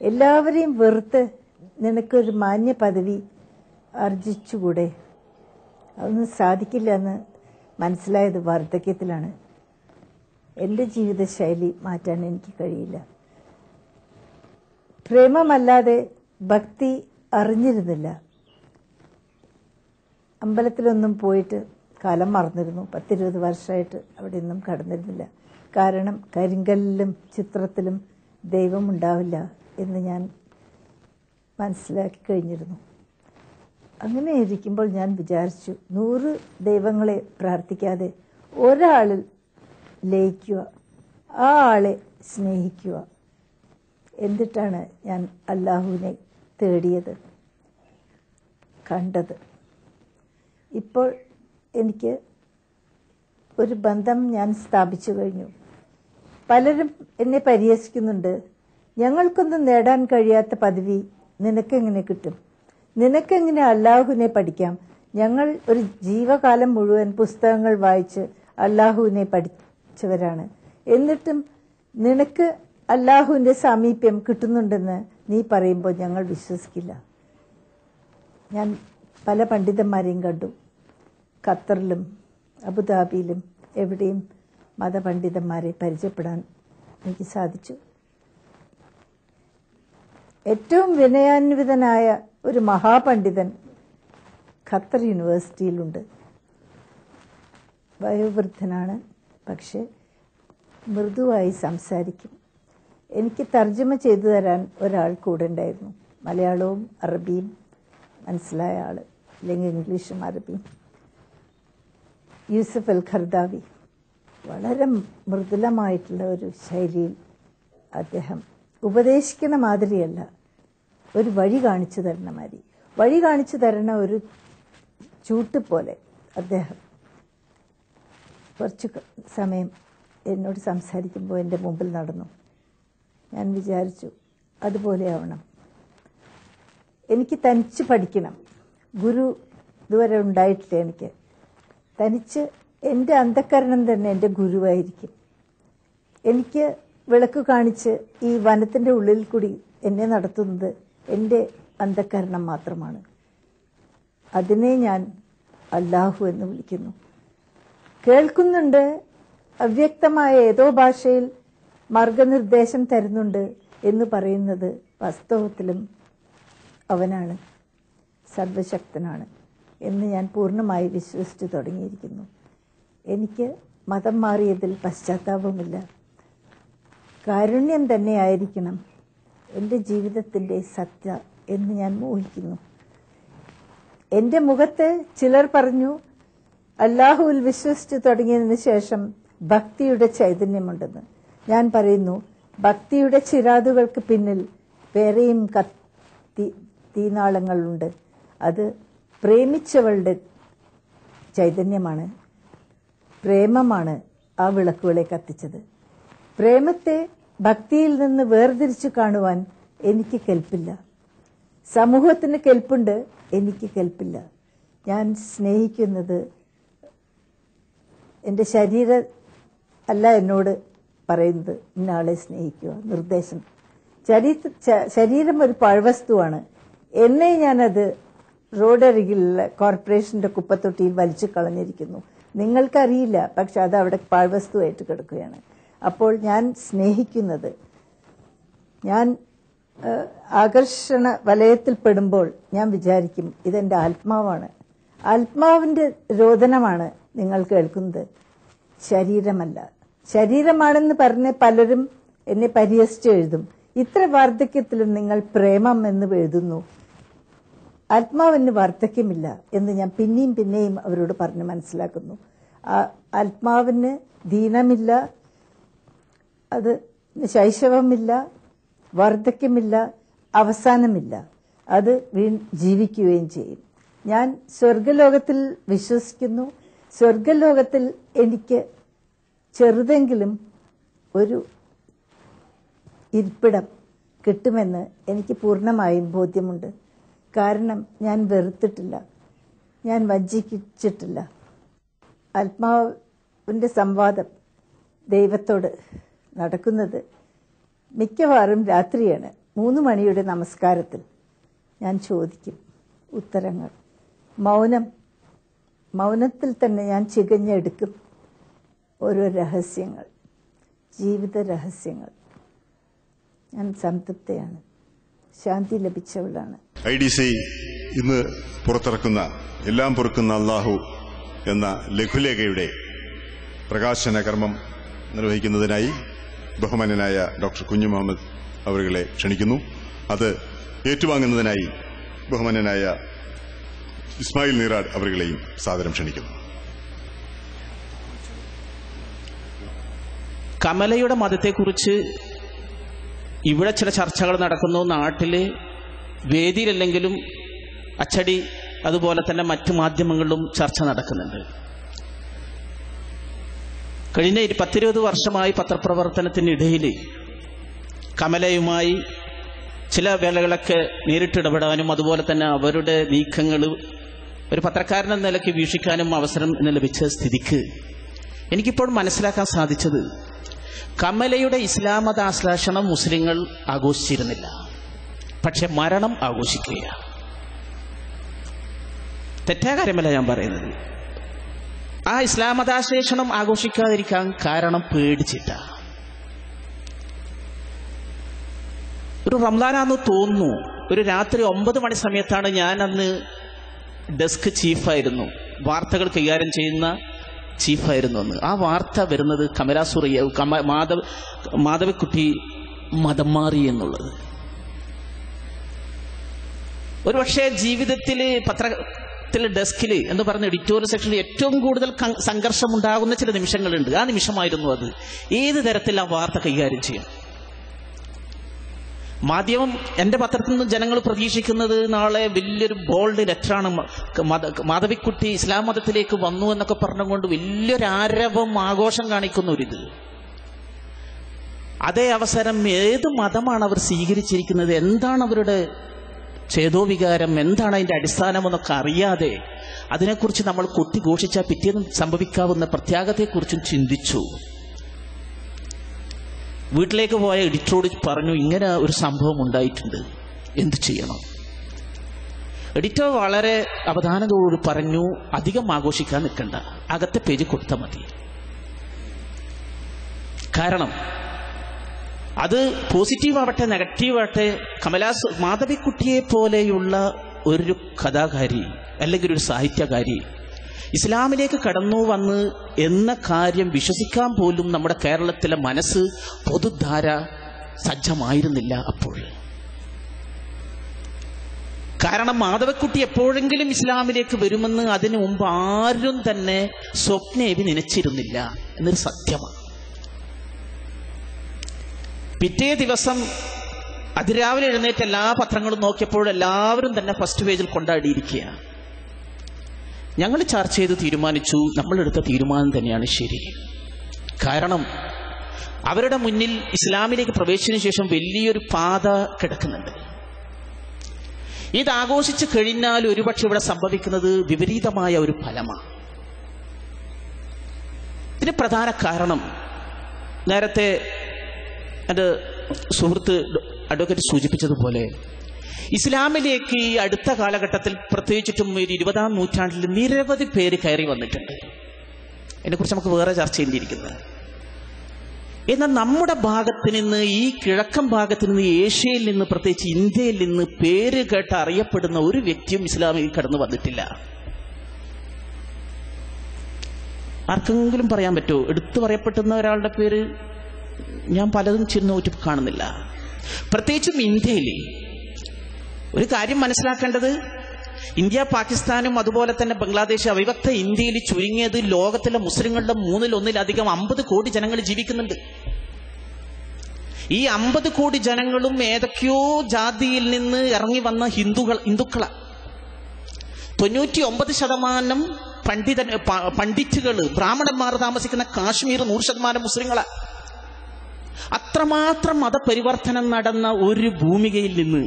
എല്ലാവരെയും വെറുത്ത് നിനക്കൊരു മാന്യ പദവി ആർജിച്ചുകൂടെ? അതൊന്നും സാധിക്കില്ല എന്ന് മനസ്സിലായത് വാർദ്ധക്യത്തിലാണ്. എൻ്റെ ജീവിതശൈലി മാറ്റാൻ എനിക്ക് കഴിയില്ല. പ്രേമമല്ലാതെ ഭക്തി അറിഞ്ഞിരുന്നില്ല. അമ്പലത്തിലൊന്നും പോയിട്ട് കാലം മറന്നിരുന്നു. 10-20 വർഷമായിട്ട് അവിടെ ഒന്നും കടന്നിരുന്നില്ല. കാരണം കരിങ്കല്ലിലും ചിത്രത്തിലും ദൈവമുണ്ടാവില്ല എന്ന് ഞാൻ മനസ്സിലാക്കി കഴിഞ്ഞിരുന്നു. അങ്ങനെ ഇരിക്കുമ്പോൾ ഞാൻ വിചാരിച്ചു, 100 ദൈവങ്ങളെ പ്രാർത്ഥിക്കാതെ ഒരാളിൽ ലയിക്കുക, ആ ആളെ സ്നേഹിക്കുക. എന്നിട്ടാണ് ഞാൻ അല്ലാഹുവിനെ തേടിയത്, കണ്ടത്. ഇപ്പോൾ എനിക്ക് ഒരു ബന്ധം ഞാൻ സ്ഥാപിച്ചു കഴിഞ്ഞു. പലരും എന്നെ പരിഹസിക്കുന്നുണ്ട്. ഞങ്ങൾക്കൊന്നും നേടാൻ കഴിയാത്ത പദവി നിനക്കെങ്ങനെ കിട്ടും? നിനക്കെങ്ങനെ അല്ലാഹുവിനെ പഠിക്കാം? ഞങ്ങൾ ഒരു ജീവകാലം മുഴുവൻ പുസ്തകങ്ങൾ വായിച്ച് അല്ലാഹുവിനെ പഠിച്ചവരാണ്. എന്നിട്ടും നിനക്ക് അല്ലാഹുവിൻ്റെ സാമീപ്യം കിട്ടുന്നുണ്ടെന്ന് നീ പറയുമ്പോൾ ഞങ്ങൾ വിശ്വസിക്കില്ല. ഞാൻ പല പണ്ഡിതന്മാരെയും കണ്ടു. ഖത്തറിലും അബുദാബിയിലും എവിടെയും മതപണ്ഡിതന്മാരെ പരിചയപ്പെടാൻ എനിക്ക് സാധിച്ചു. ഏറ്റവും വിനയാന്വിതനായ ഒരു മഹാപണ്ഡിതൻ ഖത്തർ യൂണിവേഴ്സിറ്റിയിലുണ്ട്. വയോവൃദ്ധനാണ്, പക്ഷെ മൃദുവായി സംസാരിക്കും. എനിക്ക് തർജ്ജമ ചെയ്തു തരാൻ ഒരാൾ കൂടെ ഉണ്ടായിരുന്നു. മലയാളവും അറബിയും മനസ്സിലായ ആൾ, അല്ലെങ്കിൽ ഇംഗ്ലീഷും അറബിയും. യൂസഫ് അൽ ഖർദാവി വളരെ മൃദുലമായിട്ടുള്ള ഒരു ശൈലിയിൽ അദ്ദേഹം ഉപദേശിക്കുന്ന മാതിരിയല്ല, ഒരു വഴി കാണിച്ചു തരുന്ന മാതിരി, വഴി കാണിച്ചു തരുന്ന ഒരു ചൂട്ട് പോലെ അദ്ദേഹം കുറച്ച് സമയം എന്നോട് സംസാരിക്കുമ്പോൾ എൻ്റെ മുമ്പിൽ നടന്നു. ഞാൻ വിചാരിച്ചു അതുപോലെ ആവണം. എനിക്ക് തനിച്ച് പഠിക്കണം. ഗുരു ഇതുവരെ ഉണ്ടായിട്ടില്ല എനിക്ക്. തനിച്ച് എൻ്റെ അന്ധക്കരണം തന്നെ എൻ്റെ ഗുരുവായിരിക്കും. എനിക്ക് വിളക്ക് കാണിച്ച് ഈ വനത്തിൻ്റെ ഉള്ളിൽ കൂടി എന്നെ നടത്തുന്നത് എൻ്റെ അന്ധക്കരണം മാത്രമാണ്. അതിനെ ഞാൻ അല്ലാഹു എന്ന് വിളിക്കുന്നു. കേൾക്കുന്നുണ്ട്, അവ്യക്തമായ ഏതോ ഭാഷയിൽ മാർഗനിർദ്ദേശം തരുന്നുണ്ട് എന്ന് പറയുന്നത് വാസ്തവത്തിലും അവനാണ്, സർവശക്തനാണ് എന്ന് ഞാൻ പൂർണ്ണമായി വിശ്വസിച്ചു തുടങ്ങിയിരിക്കുന്നു. എനിക്ക് മതം മാറിയതിൽ പശ്ചാത്താപമില്ല. കാരുണ്യം തന്നെയായിരിക്കണം എൻ്റെ ജീവിതത്തിൻ്റെ സത്യ എന്ന് ഞാൻ മോഹിക്കുന്നു. എൻ്റെ മുഖത്ത് ചിലർ പറഞ്ഞു, അല്ലാഹുവിൽ വിശ്വസിച്ചു തുടങ്ങിയതിന് ശേഷം ഭക്തിയുടെ ചൈതന്യമുണ്ടെന്ന്. ഞാൻ പറയുന്നു, ഭക്തിയുടെ ചിരാതുകൾക്ക് പിന്നിൽ വേറെയും തീനാളങ്ങളുണ്ട്. അത് പ്രേമിച്ചവളുടെ ചൈതന്യമാണ്, പ്രേമമാണ് ആ വിളക്കുകളെ കത്തിച്ചത്. പ്രേമത്തെ ഭക്തിയിൽ നിന്ന് വേർതിരിച്ചു കാണുവാൻ എനിക്ക് കെൽപ്പില്ല. സമൂഹത്തിന് കെൽപ്പുണ്ട്, എനിക്ക് കെൽപ്പില്ല. ഞാൻ സ്നേഹിക്കുന്നത് എൻ്റെ ശരീരം അല്ല എന്നോട് പറയുന്നത് ഇന്നയാളെ സ്നേഹിക്കുക, നിർദ്ദേശം. ശരീരം ഒരു പാഴ്വസ്തുവാണ്. എന്നെ ഞാനത് റോഡരികിലുള്ള കോർപ്പറേഷന്റെ കുപ്പത്തൊട്ടിയിൽ വലിച്ചു കളഞ്ഞിരിക്കുന്നു. നിങ്ങൾക്കറിയില്ല, പക്ഷെ അത് അവിടെ പാഴ്വസ്തുവായിട്ട് കിടക്കുകയാണ്. അപ്പോൾ ഞാൻ സ്നേഹിക്കുന്നത്, ഞാൻ ആകർഷണ വലയത്തിൽപ്പെടുമ്പോൾ ഞാൻ വിചാരിക്കും ഇതെൻ്റെ ആത്മാവാണ്. ആത്മാവിൻ്റെ രോദനമാണ് നിങ്ങൾ കേൾക്കുന്നത്, ശരീരമല്ല. ശരീരമാണെന്ന് പറഞ്ഞ് പലരും എന്നെ പരിഹസിച്ച് എഴുതും. ഇത്ര വാർദ്ധക്യത്തിലും നിങ്ങൾ പ്രേമം എന്ന് എഴുതുന്നു. ആത്മാവിന് വാർദ്ധക്യമില്ല എന്ന് ഞാൻ പിന്നെയും പിന്നെയും അവരോട് പറഞ്ഞ് മനസ്സിലാക്കുന്നു. ആത്മാവിന് ദീനമില്ല, അത് ശൈശവമില്ല, വാർദ്ധക്യമില്ല, അവസാനമില്ല. അത് ജീവിക്കുകയും ചെയ്യും. ഞാൻ സ്വർഗലോകത്തിൽ വിശ്വസിക്കുന്നു. സ്വർഗലോകത്തിൽ എനിക്ക് ചെറുതെങ്കിലും ഒരു ഇരിപ്പിടം കിട്ടുമെന്ന് എനിക്ക് പൂർണ്ണമായും ബോധ്യമുണ്ട്. കാരണം ഞാൻ വെറുത്തിട്ടില്ല, ഞാൻ വഞ്ചിച്ചിട്ടില്ല. ആത്മാവിൻ്റെ സംവാദം ദൈവത്തോട് നടക്കുന്നത് മിക്കവാറും രാത്രിയാണ്. 3 മണിയുടെ നമസ്കാരത്തിൽ ഞാൻ ചോദിക്കും ഉത്തരങ്ങൾ. മൗനത്തിൽ തന്നെ ഞാൻ ചികഞ്ഞെടുക്കും ഓരോ രഹസ്യങ്ങൾ, ജീവിത രഹസ്യങ്ങൾ. ഞാൻ സംതൃപ്തയാണ്, ശാന്തി ലഭിച്ചവളാണ്. IDC ഇന്ന് പുറത്തിറക്കുന്ന എല്ലാം പൊറുക്കുന്ന അല്ലാഹു എന്ന ലഘുലേഖയുടെ പ്രകാശന കർമ്മം നിർവഹിക്കുന്നതിനായി ബഹുമാന്യനായ ഡോക്ടർ കുഞ്ഞു മുഹമ്മദ് അവരുകളെ ക്ഷണിക്കുന്നു. അത് ഏറ്റുവാങ്ങുന്നതിനായി ബഹുമാന്യനായ ഇസ്മായിൽ നീറാഡ് അവരുകളെയും സാദരം ക്ഷണിക്കുന്നു. കമലയുടെ മതത്തെക്കുറിച്ച് ഇവിടെ ചില ചർച്ചകൾ നടക്കുന്നു. നാട്ടില് വേദിയിലല്ലെങ്കിലും അച്ചടി അതുപോലെ തന്നെ മറ്റു മാധ്യമങ്ങളിലും ചർച്ച നടക്കുന്നുണ്ട്. കഴിഞ്ഞ 10-20 വർഷമായി പത്രപ്രവർത്തനത്തിനിടയിൽ കമലയുമായി ചില വേളകളൊക്കെ നേരിട്ടിടപെടാനും അതുപോലെ തന്നെ അവരുടെ നീക്കങ്ങൾ ഒരു പത്രക്കാരനെന്ന നിലയ്ക്ക് വീക്ഷിക്കാനും അവസരം ലഭിച്ച സ്ഥിതിക്ക് എനിക്കിപ്പോൾ മനസ്സിലാക്കാൻ സാധിച്ചത് കമലയുടെ ഇസ്ലാം മതാശ്ലേഷണം മുസ്ലിങ്ങൾ ആഘോഷിച്ചിരുന്നില്ല, പക്ഷെ മരണം ആഘോഷിക്കുകയാണ്. തെറ്റായ കാര്യമല്ല ഞാൻ പറയുന്നത്. ആ ഇസ്ലാം മതാശ്ലേഷണം ആഘോഷിക്കാതിരിക്കാൻ കാരണം പേടിച്ചിട്ട. ഒരു റംസാനാന്ന് തോന്നുന്നു, ഒരു രാത്രി 9 മണി സമയത്താണ്. ഞാൻ അന്ന് ഡെസ്ക് ചീഫായിരുന്നു, വാർത്തകൾ കൈകാര്യം ചെയ്യുന്ന ചീഫായിരുന്നു അന്ന്. ആ വാർത്ത വരുന്നത് കമലാ സുറയ്യ മാധവിക്കുട്ടി മതം മാറി എന്നുള്ളത്. ഒരുപക്ഷെ ജീവിതത്തിൽ പത്രത്തിൽ ഡെസ്കിൽ എന്ന് പറഞ്ഞ എഡിറ്റോറിയൽ സെക്ഷനിൽ ഏറ്റവും കൂടുതൽ സംഘർഷമുണ്ടാകുന്ന ചില നിമിഷങ്ങളുണ്ട്. ആ നിമിഷമായിരുന്നു അത്. ഏത് തരത്തിൽ ആ വാർത്ത കൈകാര്യം ചെയ്യും. മാധ്യമം എൻ്റെ പത്രത്തിൽ നിന്ന് ജനങ്ങൾ പ്രതീക്ഷിക്കുന്നത് നാളെ വലിയൊരു ബോൾഡ് ലെറ്ററാണ്. മാധവിക്കുട്ടി ഇസ്ലാം മതത്തിലേക്ക് വന്നു എന്നൊക്കെ പറഞ്ഞുകൊണ്ട് വലിയൊരു ആരവം ആഘോഷം കാണിക്കുന്ന ഒരിത്. അതേ അവസരം ഏത് മതമാണ് അവർ സ്വീകരിച്ചിരിക്കുന്നത്, എന്താണ് അവരുടെ ചേതോവികാരം, എന്താണ് അതിൻ്റെ അടിസ്ഥാനമെന്നൊക്കെ അറിയാതെ അതിനെക്കുറിച്ച് നമ്മൾ കൊട്ടിഘോഷിച്ചാൽ പിറ്റേന്ന് സംഭവിക്കാവുന്ന പ്രത്യാഘാതത്തെക്കുറിച്ചും ചിന്തിച്ചു. വീട്ടിലേക്ക് പോയ എഡിറ്ററോട് പറഞ്ഞു, ഇങ്ങനെ ഒരു സംഭവം ഉണ്ടായിട്ടുണ്ട്, എന്ത് ചെയ്യണം? എഡിറ്റർ വളരെ അവധാനതയോട് പറഞ്ഞു, അധികം ആഘോഷിക്കാൻ നിൽക്കണ്ട, അകത്തെ പേജ് കൊടുത്താൽ മതി. കാരണം അത് പോസിറ്റീവാവട്ടെ നെഗറ്റീവാവട്ടെ മാധവിക്കുട്ടിയെ പോലെയുള്ള ഒരു കഥാകാരി അല്ലെങ്കിൽ ഒരു സാഹിത്യകാരി ഇസ്ലാമിലേക്ക് കടന്നു വന്ന് എന്ന കാര്യം വിശ്വസിക്കാൻ പോലും നമ്മുടെ കേരളത്തിലെ മനസ്സ് പൊതുധാര സജ്ജമായിരുന്നില്ല അപ്പോൾ. കാരണം മാധവിക്കുട്ടി എപ്പോഴെങ്കിലും ഇസ്ലാമിലേക്ക് വരുമെന്ന് അതിനു മുമ്പ് ആരും തന്നെ സ്വപ്നേവി നനച്ചിരുന്നില്ല എന്നൊരു സത്യമാണ്. പിറ്റേ ദിവസം അതിരാവിലെ എഴുന്നേറ്റ് എല്ലാ പത്രങ്ങളും നോക്കിയപ്പോൾ എല്ലാവരും തന്നെ ഫസ്റ്റ് പേജിൽ കൊണ്ടാടിയിരിക്കുകയാണ്. ഞങ്ങൾ ചർച്ച ചെയ്ത് തീരുമാനിച്ചു, നമ്മളെടുത്ത തീരുമാനം തന്നെയാണ് ശരി. കാരണം അവരുടെ മുന്നിൽ ഇസ്ലാമിലേക്ക് പ്രവേശിച്ചതിനു ശേഷം വലിയൊരു പാത കിടക്കുന്നുണ്ട്. ഇത് ആഘോഷിച്ചു കഴിഞ്ഞാൽ ഒരുപക്ഷെ ഇവിടെ സംഭവിക്കുന്നത് വിപരീതമായ ഒരു ഫലമാണ്. ഇതിന് പ്രധാന കാരണം നേരത്തെ എൻ്റെ സുഹൃത്ത് അഡ്വക്കേറ്റ് സൂചിപ്പിച്ചതുപോലെ ഇസ്ലാമിലേക്ക് ഈ അടുത്ത കാലഘട്ടത്തിൽ പ്രത്യേകിച്ചിട്ടും ഒരു 20-ാം നൂറ്റാണ്ടിൽ നിരവധി പേര് കയറി വന്നിട്ടുണ്ട്. ഇതിനെക്കുറിച്ച് നമുക്ക് വേറെ ചർച്ച ചെയ്യേണ്ടിയിരിക്കുന്നത്. എന്നാൽ നമ്മുടെ ഭാഗത്ത് നിന്ന്, ഈ കിഴക്കൻ ഭാഗത്ത് നിന്ന്, ഏഷ്യയിൽ നിന്ന്, പ്രത്യേകിച്ച് ഇന്ത്യയിൽ നിന്ന് പേര് കേട്ട് അറിയപ്പെടുന്ന ഒരു വ്യക്തിയും ഇസ്ലാമിൽ കടന്നു വന്നിട്ടില്ല. ആർക്കെങ്കിലും പറയാൻ പറ്റുമോ? എടുത്തു പറയപ്പെടുന്ന ഒരാളുടെ പേര് ഞാൻ പലതും നോക്കി കാണുന്നില്ല. പ്രത്യേകിച്ചും ഇന്ത്യയിൽ ഒരു കാര്യം മനസ്സിലാക്കേണ്ടത്, ഇന്ത്യ പാകിസ്ഥാനും അതുപോലെ തന്നെ ബംഗ്ലാദേശ് അവിഭക്ത ഇന്ത്യയിൽ ചുരുങ്ങിയത് ലോകത്തിലെ മുസ്ലിങ്ങളുടെ 1/3 50 കോടി ജനങ്ങൾ ജീവിക്കുന്നുണ്ട്. ഈ 50 കോടി ജനങ്ങളും ഏതൊക്കെയോ ജാതിയിൽ നിന്ന് ഇറങ്ങി വന്ന ഹിന്ദുക്കളാണ്. 99% പണ്ഡിറ്റുകൾ ബ്രാഹ്മണന്മാർ താമസിക്കുന്ന കാശ്മീർ 100% മുസ്ലിങ്ങളാണ്. അത്രമാത്രം മതപരിവർത്തനം നടന്ന ഒരു ഭൂമികയിൽ നിന്ന്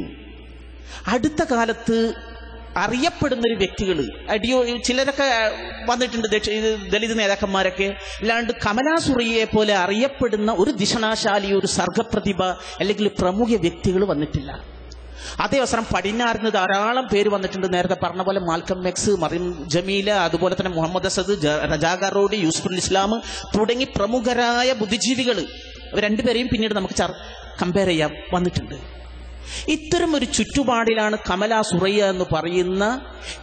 അടുത്ത കാലത്ത് അറിയപ്പെടുന്നൊരു വ്യക്തികൾ ചിലരൊക്കെ വന്നിട്ടുണ്ട്, ദളിത് നേതാക്കന്മാരൊക്കെ. അല്ലാണ്ട് കമലാ സുറയ്യയെ പോലെ അറിയപ്പെടുന്ന ഒരു ദിഷണാശാലി, ഒരു സർഗപ്രതിഭ അല്ലെങ്കിൽ പ്രമുഖ വ്യക്തികൾ വന്നിട്ടില്ല. അതേ അവസരം പടിഞ്ഞാറിന് ധാരാളം പേര് വന്നിട്ടുണ്ട്. നേരത്തെ പറഞ്ഞ പോലെ മാൽക്കം എക്സ്, മറിയം ജമീല, അതുപോലെ തന്നെ മുഹമ്മദ് അസദ്, റജാ റോഡി, യൂസുഫുൽ ഇസ്ലാം തുടങ്ങി പ്രമുഖരായ ബുദ്ധിജീവികൾ രണ്ടുപേരെയും പിന്നീട് നമുക്ക് കമ്പയർ ചെയ്യാൻ വന്നിട്ടുണ്ട്. ഇത്തരം ഒരു ചുറ്റുപാടിലാണ് കമലാ സുറയ്യ എന്ന് പറയുന്ന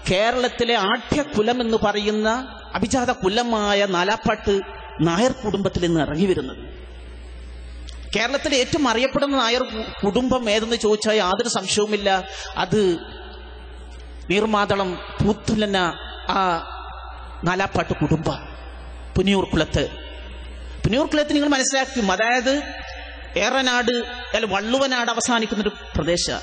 കേരളത്തിലെ ആഢ്യകുലം എന്ന് പറയുന്ന അഭിജാത കുലമായ നാലാപ്പാട്ട് നായർ കുടുംബത്തിൽ നിന്ന് ഇറങ്ങി വരുന്നത്. കേരളത്തിലെ ഏറ്റവും അറിയപ്പെടുന്ന നായർ കുടുംബം ഏതെന്ന് ചോദിച്ചാൽ യാതൊരു സംശയവുമില്ല, അത് നീർമാതളം പൂത്തുലന ആ നാലാപ്പാട്ട് കുടുംബ പുന്നിയൂർക്കുളത്ത് നിങ്ങൾ മനസ്സിലാക്കും. അതായത് ഏറനാട് അല്ല വള്ളുവനാട് അവസാനിക്കുന്നൊരു പ്രദേശം.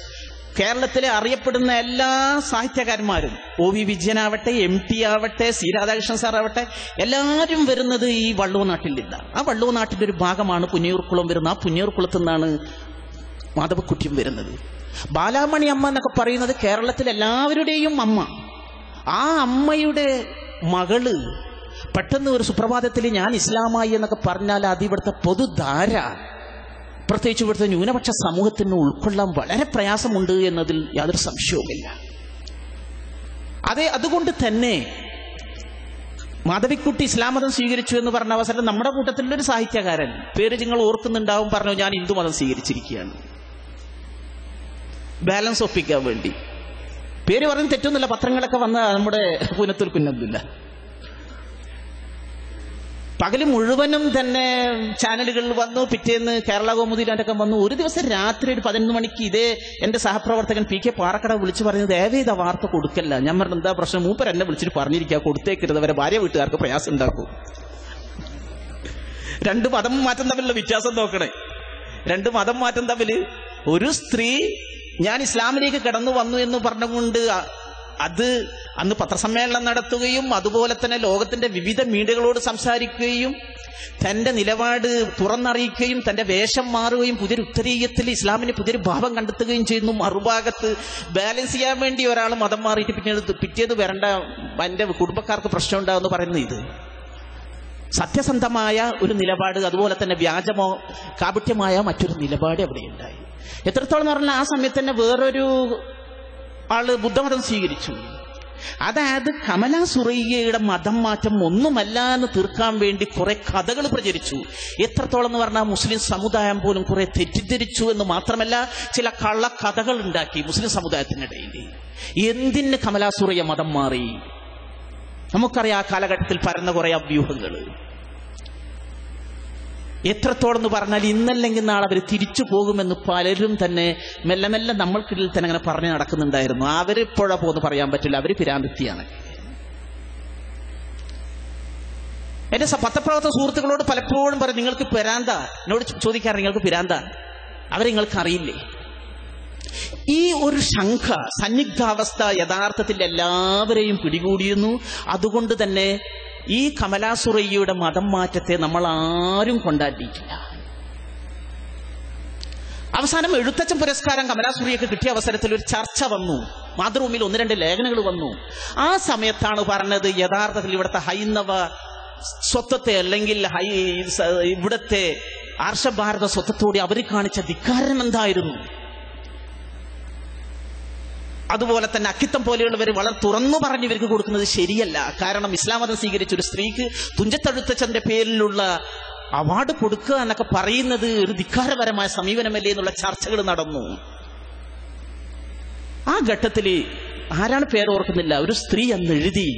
കേരളത്തിലെ അറിയപ്പെടുന്ന എല്ലാ സാഹിത്യകാരന്മാരും, OV വിജയനാവട്ടെ, MT ആവട്ടെ, C രാധാകൃഷ്ണൻ സാർ ആവട്ടെ, എല്ലാവരും വരുന്നത് ഈ വള്ളുവ നാട്ടിൽ നിന്നാണ്. ആ വള്ളുവ നാട്ടിന്റെ ഒരു ഭാഗമാണ് പുന്നിയൂർക്കുളം വരുന്നത്. ആ പുന്നിയൂർക്കുളത്തു നിന്നാണ് മാധവക്കുട്ടിയും വരുന്നത്. ബാലാമണി അമ്മ എന്നൊക്കെ പറയുന്നത് കേരളത്തിലെ എല്ലാവരുടെയും അമ്മ. ആ അമ്മയുടെ മകള് പെട്ടെന്ന് ഒരു സുപ്രഭാതത്തിൽ ഞാൻ ഇസ്ലാമായി എന്നൊക്കെ പറഞ്ഞാൽ അത് ഇവിടുത്തെ പൊതുധാര, പ്രത്യേകിച്ച് ഇവിടുത്തെ ന്യൂനപക്ഷ സമൂഹത്തിന് ഉൾക്കൊള്ളാൻ വളരെ പ്രയാസമുണ്ട് എന്നതിൽ യാതൊരു സംശയവുമില്ല. അതുകൊണ്ട് തന്നെ മാധവിക്കുട്ടി ഇസ്ലാം മതം സ്വീകരിച്ചു എന്ന് പറഞ്ഞ അവസരം നമ്മുടെ കൂട്ടത്തിലൊരു സാഹിത്യകാരൻ, പേര് നിങ്ങൾ ഓർക്കുന്നുണ്ടാവും, പറഞ്ഞു ഞാൻ ഹിന്ദു മതം സ്വീകരിച്ചിരിക്കുകയാണ്. ബാലൻസ് ഒപ്പിക്കാൻ വേണ്ടി പേര് പറഞ്ഞ് തെറ്റൊന്നുമില്ല. പത്രങ്ങളൊക്കെ വന്ന നമ്മുടെ പുനത്തൂർ കുന്നബ്ദുല്ല പകല് മുഴുവനും തന്നെ ചാനലുകളിൽ വന്നു. പിറ്റേന്ന് കേരള കൗമുദിയിലൊക്കെ വന്നു. ഒരു ദിവസം രാത്രി ഒരു 11 മണിക്ക് ഇതേ എന്റെ സഹപ്രവർത്തകൻ PK പാറക്കട വിളിച്ചു പറയുന്നത്, ദയവേത് വാർത്ത കൊടുക്കല്ല. ഞാൻ പറഞ്ഞു എന്താ പ്രശ്നം? മൂപ്പർ എന്നെ വിളിച്ചിട്ട് പറഞ്ഞിരിക്കുക, കൊടുത്തേക്കരുത്, അവരെ ഭാര്യ വീട്ടുകാർക്ക് പ്രയാസം ഉണ്ടാക്കും. 2 മതം മാറ്റം തമ്മിലുള്ള വ്യത്യാസം നോക്കണേ. 2 മതം മാറ്റം തമ്മിൽ ഒരു സ്ത്രീ ഞാൻ ഇസ്ലാമിലേക്ക് കടന്നു വന്നു എന്ന് പറഞ്ഞുകൊണ്ട് അത് അന്ന് പത്രസമ്മേളനം നടത്തുകയും അതുപോലെ തന്നെ ലോകത്തിന്റെ വിവിധ മീഡിയകളോട് സംസാരിക്കുകയും തന്റെ നിലപാട് തുറന്നറിയിക്കുകയും തന്റെ വേഷം മാറുകയും പുതിയൊരു ഉത്തരീയത്തിൽ ഇസ്ലാമിന് പുതിയൊരു ഭാവം കണ്ടെത്തുകയും ചെയ്യുന്നു. മറുഭാഗത്ത് ബാലൻസ് ചെയ്യാൻ വേണ്ടി ഒരാൾ മതം മാറിയിട്ട് പിറ്റേത് വരണ്ട, എന്റെ കുടുംബക്കാർക്ക് പ്രശ്നം ഉണ്ടാകുമെന്ന് പറയുന്നത് ഇത് സത്യസന്ധമായ ഒരു നിലപാട്, അതുപോലെ തന്നെ വ്യാജമോ കാപട്യമായ മറ്റൊരു നിലപാട് അവിടെ ഉണ്ടായി. എത്രത്തോളം എന്ന് പറഞ്ഞാൽ ആ സമയത്ത് തന്നെ വേറൊരു ആള് ബുദ്ധമതം സ്വീകരിച്ചു. അതായത് കമലാ സുറയ്യയുടെ മതം മാറ്റം ഒന്നുമല്ല എന്ന് തീർക്കാൻ വേണ്ടി കുറെ കഥകൾ പ്രചരിച്ചു. എത്രത്തോളം എന്ന് പറഞ്ഞാൽ മുസ്ലിം സമുദായം പോലും കുറെ തെറ്റിദ്ധരിച്ചു എന്ന് മാത്രമല്ല ചില കള്ളക്കഥകൾ ഉണ്ടാക്കി മുസ്ലിം സമുദായത്തിനിടയിൽ. എന്തിന് കമലാ സുറയ്യ മതം മാറി? നമുക്കറിയാം ആ കാലഘട്ടത്തിൽ പരന്ന കുറെ അഭ്യൂഹങ്ങൾ. എത്രത്തോളം എന്ന് പറഞ്ഞാൽ ഇന്നല്ലെങ്കിൽ നാളെ അവർ തിരിച്ചു പോകുമെന്ന് പലരും തന്നെ മെല്ലെ മെല്ലെ നമ്മൾക്കിടയിൽ തന്നെ അങ്ങനെ പറഞ്ഞു നടക്കുന്നുണ്ടായിരുന്നു. അവരിപ്പോഴാ പോകുന്നു പറയാൻ പറ്റില്ല, അവര് പിരാന്തിയാണ്. എന്റെ പത്രപ്രവർത്തക സുഹൃത്തുക്കളോട് പലപ്പോഴും പറയും, നിങ്ങൾക്ക് പിരാന്ത, എന്നോട് ചോദിക്കാറ് നിങ്ങൾക്ക് പിരാന്ത, അവരെ നിങ്ങൾക്ക് അറിയില്ലേ? ഈ ഒരു ശങ്ക സന്നിഗ്ധാവസ്ഥ യഥാർത്ഥത്തിൽ എല്ലാവരെയും പിടികൂടിയിരുന്നു. അതുകൊണ്ട് തന്നെ ഈ കമലാ സുറയ്യയുടെ മതം മാറ്റത്തെ നമ്മൾ ആരും കൊണ്ടാടിയിട്ടില്ല. അവസാനം എഴുത്തച്ഛൻ പുരസ്കാരം കമലാ സുറയ്യക്ക് കിട്ടിയ അവസരത്തിൽ ഒരു ചർച്ച വന്നു. മാതൃഭൂമിയിൽ 1-2 ലേഖനങ്ങൾ വന്നു. ആ സമയത്താണ് പറഞ്ഞത് യഥാർത്ഥത്തിൽ ഇവിടുത്തെ ഹൈന്ദവ സ്വത്വത്തെ അല്ലെങ്കിൽ ഇവിടുത്തെ ആർഷഭാരത സ്വത്വത്തോടെ അവർ കാണിച്ച ധിക്കാരം എന്തായിരുന്നു. അതുപോലെ തന്നെ അക്കിത്തം പോലെയുള്ളവർ വളരെ തുറന്നു പറഞ്ഞ് ഇവർക്ക് കൊടുക്കുന്നത് ശരിയല്ല. കാരണം ഇസ്ലാം മതം സ്വീകരിച്ച ഒരു സ്ത്രീക്ക് തുഞ്ചത്തെഴുത്തച്ഛന്റെ പേരിലുള്ള അവാർഡ് കൊടുക്കുക എന്നൊക്കെ പറയുന്നത് ഒരു ധിക്കാരപരമായ സമീപനമല്ലേ എന്നുള്ള ചർച്ചകൾ നടന്നു. ആ ഘട്ടത്തിൽ ആരാണ് പേരോർക്കുന്നില്ല, ഒരു സ്ത്രീ അന്ന് എഴുതി,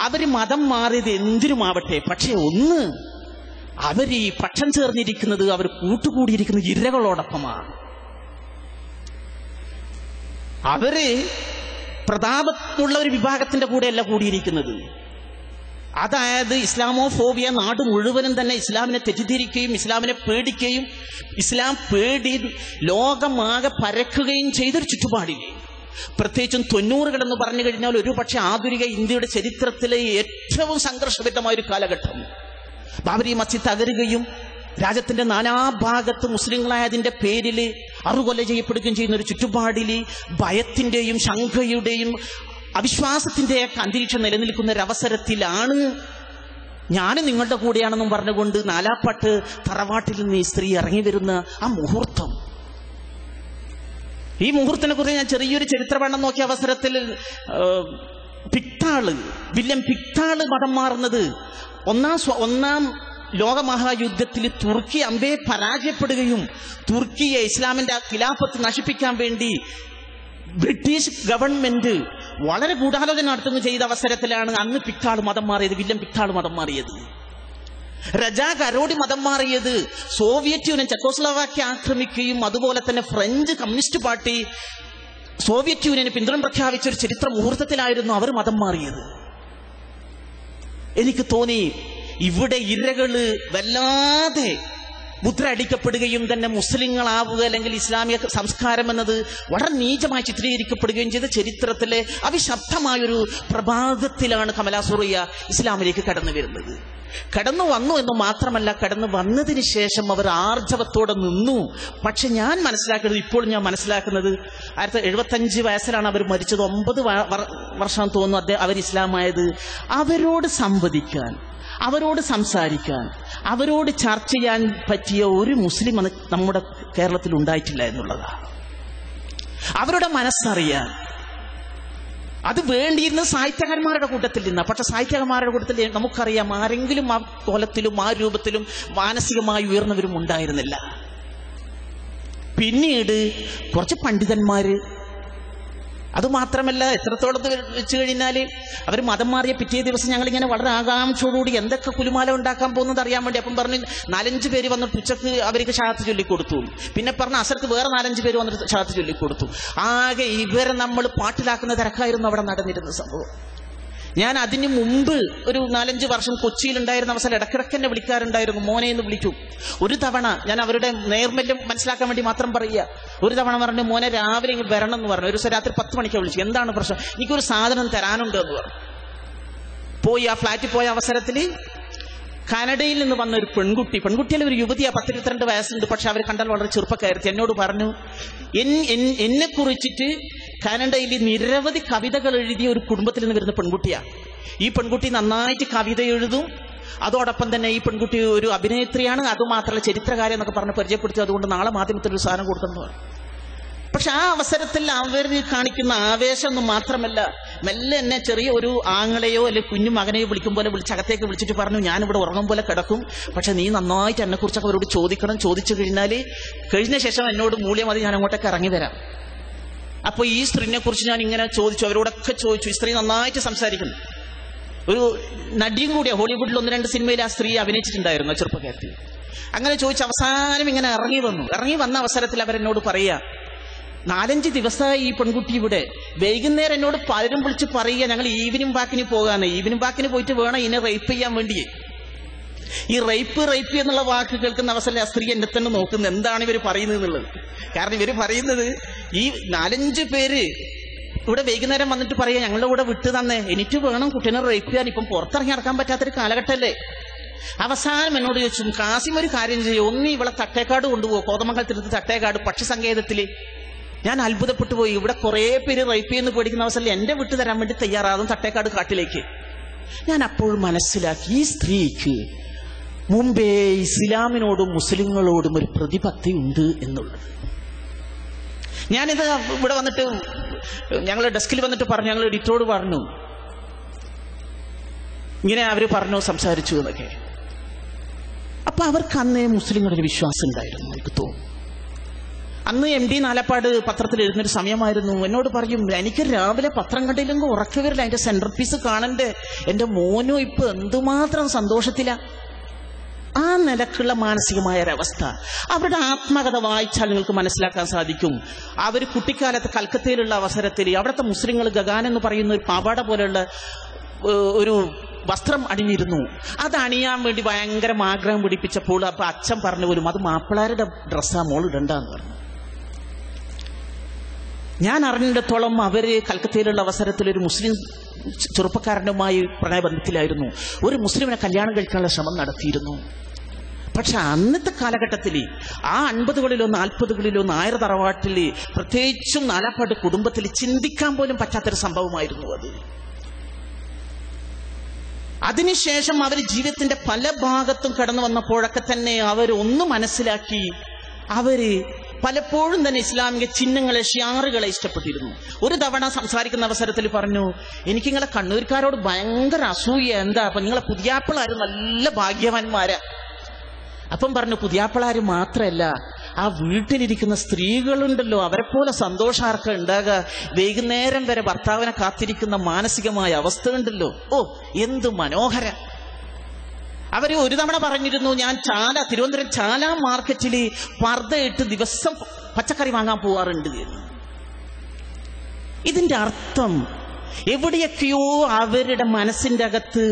അവര് മതം മാറിയത് എന്തിനുമാവട്ടെ, പക്ഷെ ഒന്ന് അവര് ഈ പക്ഷം ചേർന്നിരിക്കുന്നത്, അവർ കൂട്ടുകൂടിയിരിക്കുന്നത് ഇരകളോടൊപ്പമാണ്. അവര് പ്രതാപമുള്ള ഒരു വിഭാഗത്തിന്റെ കൂടെയല്ല കൂടിയിരിക്കുന്നത്. അതായത് ഇസ്ലാമോഫോബിയ നാട് മുഴുവനും തന്നെ ഇസ്ലാമിനെ തെറ്റിദ്ധരിക്കുകയും ഇസ്ലാമിനെ പേടിക്കുകയും ഇസ്ലാം പേടി ലോകമാകെ പരക്കുകയും ചെയ്തൊരു ചുറ്റുപാടില്ലേ. പ്രത്യേകിച്ചും 90-കൾ എന്ന് പറഞ്ഞു കഴിഞ്ഞാൽ ഒരു പക്ഷെ ആധുനിക ഇന്ത്യയുടെ ചരിത്രത്തിലെ ഏറ്റവും സംഘർഷഭരിതമായ ഒരു കാലഘട്ടം. ബാബരി മസ്ജിദ് തകരുകയും രാജ്യത്തിന്റെ നാനാഭാഗത്ത് മുസ്ലിങ്ങളായതിന്റെ പേരിൽ അറുകൊല ചെയ്യപ്പെടുകയും ചെയ്യുന്ന ഒരു ചുറ്റുപാടിൽ ഭയത്തിന്റെയും ശങ്കയുടെയും അവിശ്വാസത്തിന്റെയൊക്കെ അന്തരീക്ഷം നിലനിൽക്കുന്ന ഒരവസരത്തിലാണ് ഞാൻ നിങ്ങളുടെ കൂടെയാണെന്നും പറഞ്ഞുകൊണ്ട് നാലാപ്പാട്ട് തറവാട്ടിൽ നിന്ന് ഈ സ്ത്രീ ഇറങ്ങി വരുന്ന ആ മുഹൂർത്തം. ഈ മുഹൂർത്തത്തിനെ കുറിച്ച് ഞാൻ ചെറിയൊരു ചരിത്രപഠനം നോക്കിയ അവസരത്തിൽ വില്യം പിക്താള് മതം മാറുന്നത് ഒന്നാം ലോകമഹായുദ്ധത്തിൽ തുർക്കി അമ്പയെ പരാജയപ്പെടുകയും തുർക്കിയെ ഇസ്ലാമിന്റെ ഖിലാഫത്ത് നശിപ്പിക്കാൻ വേണ്ടി ബ്രിട്ടീഷ് ഗവൺമെന്റ് വളരെ ഗൂഢാലോചന നടത്തുകയും ചെയ്ത അവസരത്തിലാണ് അന്ന് പിക്താള് മതം മാറിയത്, വില്യം പിക്താള് മതം മാറിയത്. രജാ കരോടി മതം മാറിയത് സോവിയറ്റ് യൂണിയൻ ചെക്കോസ്ലോവാക്യ ആക്രമിക്കുകയും അതുപോലെ തന്നെ ഫ്രഞ്ച് കമ്മ്യൂണിസ്റ്റ് പാർട്ടി സോവിയറ്റ് യൂണിയന് പിന്തുണ പ്രഖ്യാപിച്ച ഒരു ചരിത്ര മുഹൂർത്തത്തിലായിരുന്നു അവർ മതം മാറിയത്. എനിക്ക് തോന്നി ഇവിടെ ഇരകള് വല്ലാതെ മുദ്ര അടിക്കപ്പെടുകയും തന്നെ മുസ്ലിങ്ങളാവുക അല്ലെങ്കിൽ ഇസ്ലാമിക സംസ്കാരം എന്നത് വളരെ നീചമായി ചിത്രീകരിക്കപ്പെടുകയും ചെയ്ത ചരിത്രത്തിലെ അവിശബ്ദമായൊരു പ്രഭാതത്തിലാണ് കമലാ സുറയ്യ ഇസ്ലാമിലേക്ക് കടന്നു വരുന്നത്. കടന്നു വന്നു എന്ന് മാത്രമല്ല, കടന്നു വന്നതിന് ശേഷം അവർ ആർജവത്തോടെ നിന്നു. പക്ഷെ ഞാൻ മനസ്സിലാക്കുന്നത്, ഇപ്പോൾ ഞാൻ മനസ്സിലാക്കുന്നത് 1975 വയസ്സിലാണ് അവർ മരിച്ചത്. 9 വർഷം തോന്നുന്നു അവർ ഇസ്ലാമായത്. അവരോട് സംവദിക്കാൻ, അവരോട് സംസാരിക്കാൻ, അവരോട് ചർച്ച ചെയ്യാൻ പറ്റിയ ഒരു മുസ്ലിം നമ്മുടെ കേരളത്തിൽ ഉണ്ടായിട്ടില്ല എന്നുള്ളതാണ്. അവരുടെ മനസ്സറിയാൻ അത് വേണ്ടിയിരുന്ന സാഹിത്യകാരന്മാരുടെ കൂട്ടത്തിൽ നിന്ന്. പക്ഷെ സാഹിത്യകാരന്മാരുടെ കൂട്ടത്തിൽ നമുക്കറിയാം ആരെങ്കിലും ആ കോലത്തിലും ആ രൂപത്തിലും മാനസികമായി ഉയർന്നവരും ഉണ്ടായിരുന്നില്ല. പിന്നീട് കുറച്ച് പണ്ഡിതന്മാര്, അതുമാത്രമല്ല എത്രത്തോളം വെച്ച് കഴിഞ്ഞാല് അവർ മതം മാറിയ പിറ്റേ ദിവസം ഞങ്ങളിങ്ങനെ വളരെ ആകാംക്ഷയോടുകൂടി എന്തൊക്കെ കുലുമാല ഉണ്ടാക്കാൻ പോകുന്നത് അറിയാൻ വേണ്ടി അപ്പം പറഞ്ഞു 4-5 പേര് വന്നിട്ട് ഉച്ചക്ക് അവർക്ക് ഷഹാദത്ത് ചൊല്ലിക്കൊടുത്തു. പിന്നെ പറഞ്ഞ അസർക്ക് വേറെ 4-5 പേര് വന്നിട്ട് ഷഹാദത്ത് ചൊല്ലിക്കൊടുത്തു. ആകെ ഇവരെ നമ്മൾ പാട്ടിലാക്കുന്ന തിരക്കായിരുന്നു അവിടെ നടന്നിരുന്ന സംഭവം. ഞാൻ അതിന് മുമ്പ് ഒരു 4-5 വർഷം കൊച്ചിയിലുണ്ടായിരുന്ന അവസരം ഇടക്കിടക്ക് എന്നെ വിളിക്കാറുണ്ടായിരുന്നു, മോനെ എന്ന് വിളിച്ചു. ഒരു തവണ ഞാൻ അവരുടെ നേർമല്യം മനസ്സിലാക്കാൻ വേണ്ടി മാത്രം പറയുക, ഒരു തവണ പറഞ്ഞു മോനെ രാവിലെ ഇങ്ങ് വരണം എന്ന് പറഞ്ഞു. ഒരു ദിവസം രാത്രി 10 മണിക്ക് വിളിച്ചു. എന്താണ് പ്രശ്നം? എനിക്കൊരു സാധനം തരാനുണ്ട് എന്ന് പറഞ്ഞു. പോയി ആ ഫ്ലാറ്റിൽ പോയ അവസരത്തിൽ കാനഡയിൽ നിന്ന് വന്ന ഒരു പെൺകുട്ടിയിൽ ഒരു യുവതിയാ, 10-22 വയസ്സുണ്ട്. പക്ഷെ അവർ കണ്ടാൽ വളരെ ചെറുപ്പക്കാരത്തി. എന്നോട് പറഞ്ഞു എന്നെ കുറിച്ചിട്ട് കാനഡയിൽ നിരവധി കവിതകൾ എഴുതിയ ഒരു കുടുംബത്തിൽ നിന്ന് വരുന്ന പെൺകുട്ടിയാണ്. ഈ പെൺകുട്ടി നന്നായിട്ട് കവിത എഴുതും, അതോടൊപ്പം തന്നെ ഈ പെൺകുട്ടി ഒരു അഭിനേത്രിയാണ്, അതുമാത്രമല്ല ചരിത്രകാരി എന്നൊക്കെ പറഞ്ഞ് പരിചയപ്പെടുത്തി. അതുകൊണ്ട് നാളെ മാധ്യമത്തിൽ ഒരു സാധനം കൊടുക്കുന്നു. പക്ഷെ ആ അവസരത്തിൽ അവർ കാണിക്കുന്ന ആവേശം ഒന്നും മാത്രമല്ല, മെല്ലെ എന്നെ ചെറിയ ഒരു ആങ്ങളെയോ അല്ലെങ്കിൽ കുഞ്ഞു മകനെയോ വിളിക്കും പോലെ അകത്തേക്ക് വിളിച്ചിട്ട് പറഞ്ഞു, ഞാനിവിടെ ഉറങ്ങും പോലെ കിടക്കും, പക്ഷെ നീ നന്നായിട്ട് എന്നെ കുറിച്ചൊക്കെ അവരോട് ചോദിക്കണം. ചോദിച്ചു കഴിഞ്ഞ ശേഷം എന്നോട് മൂല്യം മതി, ഞാൻ അങ്ങോട്ടേക്ക് ഇറങ്ങി വരാം. അപ്പൊ ഈ സ്ത്രീനെ കുറിച്ച് ഞാൻ ഇങ്ങനെ ചോദിച്ചു, അവരോടൊക്കെ ചോദിച്ചു. ഈ സ്ത്രീ നന്നായിട്ട് സംസാരിക്കുന്നു, ഒരു നടിയും കൂടിയാ. ഹോളിവുഡിൽ 1-2 സിനിമയിൽ ആ സ്ത്രീ അഭിനയിച്ചിട്ടുണ്ടായിരുന്നു, ചെറുപ്പക്കാരത്തിൽ. അങ്ങനെ ചോദിച്ച് അവസാനം ഇങ്ങനെ ഇറങ്ങി വന്ന അവസരത്തിൽ അവരെന്നോട് പറയാ, 4-5 ദിവസമായി ഈ പെൺകുട്ടി ഇവിടെ. വൈകുന്നേരം എന്നോട് പലരും വിളിച്ച് പറയുക, ഞങ്ങൾ ഈവനിങ് വാക്കിന് പോകാന്ന്. ഈവനിങ് വാക്കിന് പോയിട്ട് വേണം ഇതിനെ റേപ്പ് ചെയ്യാൻ വേണ്ടിയേ. ഈ റേപ്പ് എന്നുള്ള വാക്ക് കേൾക്കുന്ന അവസരം ആ സ്ത്രീ എന്നെ തന്നെ നോക്കുന്നത്, എന്താണ് ഇവർ പറയുന്നത് എന്നുള്ളത്. കാരണം ഇവർ പറയുന്നത് ഈ 4-5 പേര് ഇവിടെ വൈകുന്നേരം വന്നിട്ട് പറയാ, ഞങ്ങളുടെ കൂടെ വിട്ടു തന്നെ, എനിക്ക് വേണം കുട്ടീനെ റേപ്പ് ചെയ്യാൻ. ഇപ്പം പുറത്തിറങ്ങി നടക്കാൻ പറ്റാത്തൊരു കാലഘട്ടമല്ലേ. അവസാനം എന്നോട് ചോദിച്ചു, കാസിം ഒരു കാര്യം ചെയ്യും, ഒന്ന് ഇവളെ തട്ടേക്കാട് കൊണ്ടുപോകും, കോതമംഗലത്തിനടുത്ത് തട്ടേക്കാട് പക്ഷി സങ്കേതത്തില്. ഞാൻ അത്ഭുതപ്പെട്ടു പോയി. ഇവിടെ കുറെ പേര് റേപ്പ് ചെയ്യുന്ന പേടിക്കുന്ന അവസരത്തിൽ എന്റെ വിട്ടു തരാൻ വേണ്ടി തയ്യാറാകും തട്ടേക്കാട് കാട്ടിലേക്ക്. ഞാൻ അപ്പോൾ മനസ്സിലാക്കി, ഈ സ്ത്രീക്ക് മുമ്പേ ഇസ്ലാമിനോടും മുസ്ലിങ്ങളോടും ഒരു പ്രതിപത്തി ഉണ്ട് എന്നുള്ളത്. ഞാനിത് ഇവിടെ വന്നിട്ട് ഞങ്ങൾ ഡെസ്കിൽ വന്നിട്ട് പറഞ്ഞു, ഞങ്ങൾ എഡിറ്ററോട് പറഞ്ഞു, ഇങ്ങനെ അവര് പറഞ്ഞു, സംസാരിച്ചു എന്നൊക്കെ. അപ്പൊ അവർക്ക് അന്നേ മുസ്ലിങ്ങളുടെ വിശ്വാസം ഉണ്ടായിരുന്നു എനിക്ക് തോന്നുന്നു. അന്ന് MD നാലപ്പാട് പത്രത്തിൽ എഴുതുന്നൊരു സമയമായിരുന്നു. എന്നോട് പറയും, എനിക്ക് രാവിലെ പത്രം കണ്ടില്ലെങ്കിൽ ഉറക്ക വരില്ല, അതിന്റെ സെന്റർ പീസ് കാണണ്ടേ. എന്റെ മോനും ഇപ്പൊ എന്തുമാത്രം സന്തോഷത്തില. ആ നിലക്കുള്ള മാനസികമായ ഒരവസ്ഥ അവരുടെ ആത്മകഥ വായിച്ചാൽ നിങ്ങൾക്ക് മനസ്സിലാക്കാൻ സാധിക്കും. അവർ കുട്ടിക്കാലത്ത് കൽക്കത്തയിലുള്ള അവസരത്തിൽ അവിടുത്തെ മുസ്ലിങ്ങൾ ഗഗാൻ എന്ന് പറയുന്ന ഒരു പാവാട പോലെയുള്ള ഒരു വസ്ത്രം അണിഞ്ഞിരുന്നു. അത് അണിയാൻ വേണ്ടി ഭയങ്കര ആഗ്രഹം പിടിപ്പിച്ചപ്പോൾ അപ്പൊ അച്ഛൻ പറഞ്ഞു പോലും, അത് മാപ്പിളാരുടെ ഡ്രസ്സാ, മോൾ ഇടണ്ടെന്ന് പറഞ്ഞു. ഞാൻ അറിഞ്ഞിടത്തോളം അവര് കൽക്കത്തയിലുള്ള അവസരത്തിൽ ഒരു മുസ്ലിം ചെറുപ്പക്കാരനുമായി പ്രണയബന്ധത്തിലായിരുന്നു. ഒരു മുസ്ലിമിനെ കല്യാണം കഴിക്കാനുള്ള ശ്രമം നടത്തിയിരുന്നു. പക്ഷെ അന്നത്തെ കാലഘട്ടത്തിൽ ആ 50കളിലോ 40കളിലോ നായർ തറവാട്ടിൽ, പ്രത്യേകിച്ചും നാലാപ്പാട്ട് കുടുംബത്തിൽ ചിന്തിക്കാൻ പോലും പറ്റാത്തൊരു സംഭവമായിരുന്നു അത്. അതിനുശേഷം അവർ ജീവിതത്തിന്റെ പല ഭാഗത്തും കടന്നു വന്നപ്പോഴൊക്കെ തന്നെ അവർ ഒന്ന് മനസ്സിലാക്കി, അവര് പലപ്പോഴും തന്നെ ഇസ്ലാമിക ചിഹ്നങ്ങളെ, ഷിയാറുകളെ ഇഷ്ടപ്പെട്ടിരുന്നു. ഒരു തവണ സംസാരിക്കുന്ന അവസരത്തിൽ പറഞ്ഞു, എനിക്ക് നിങ്ങളെ കണ്ണൂർക്കാരോട് ഭയങ്കര അസൂയ. എന്താ? അപ്പൊ നിങ്ങളെ പുതിയാപ്പിളാരും നല്ല ഭാഗ്യവാന്മാരാ. അപ്പം പറഞ്ഞു, പുതിയാപ്പിളാര് മാത്രല്ല, ആ വീട്ടിലിരിക്കുന്ന സ്ത്രീകളുണ്ടല്ലോ, അവരെ പോലെ സന്തോഷാർക്കം ഉണ്ടാകുക. വൈകുന്നേരം വരെ ഭർത്താവിനെ കാത്തിരിക്കുന്ന മാനസികമായ അവസ്ഥ ഉണ്ടല്ലോ, ഓ എന്ത് മനോഹര. അവര് ഒരു തവണ പറഞ്ഞിരുന്നു, ഞാൻ തിരുവനന്തപുരം ചാല മാർക്കറ്റിൽ പർദ്ദയിട്ട് ദിവസം പച്ചക്കറി വാങ്ങാൻ പോവാറുണ്ട് എന്ന്. ഇതിന്റെ അർത്ഥം എവിടെയൊക്കെയോ അവരുടെ മനസ്സിന്റെ അകത്ത്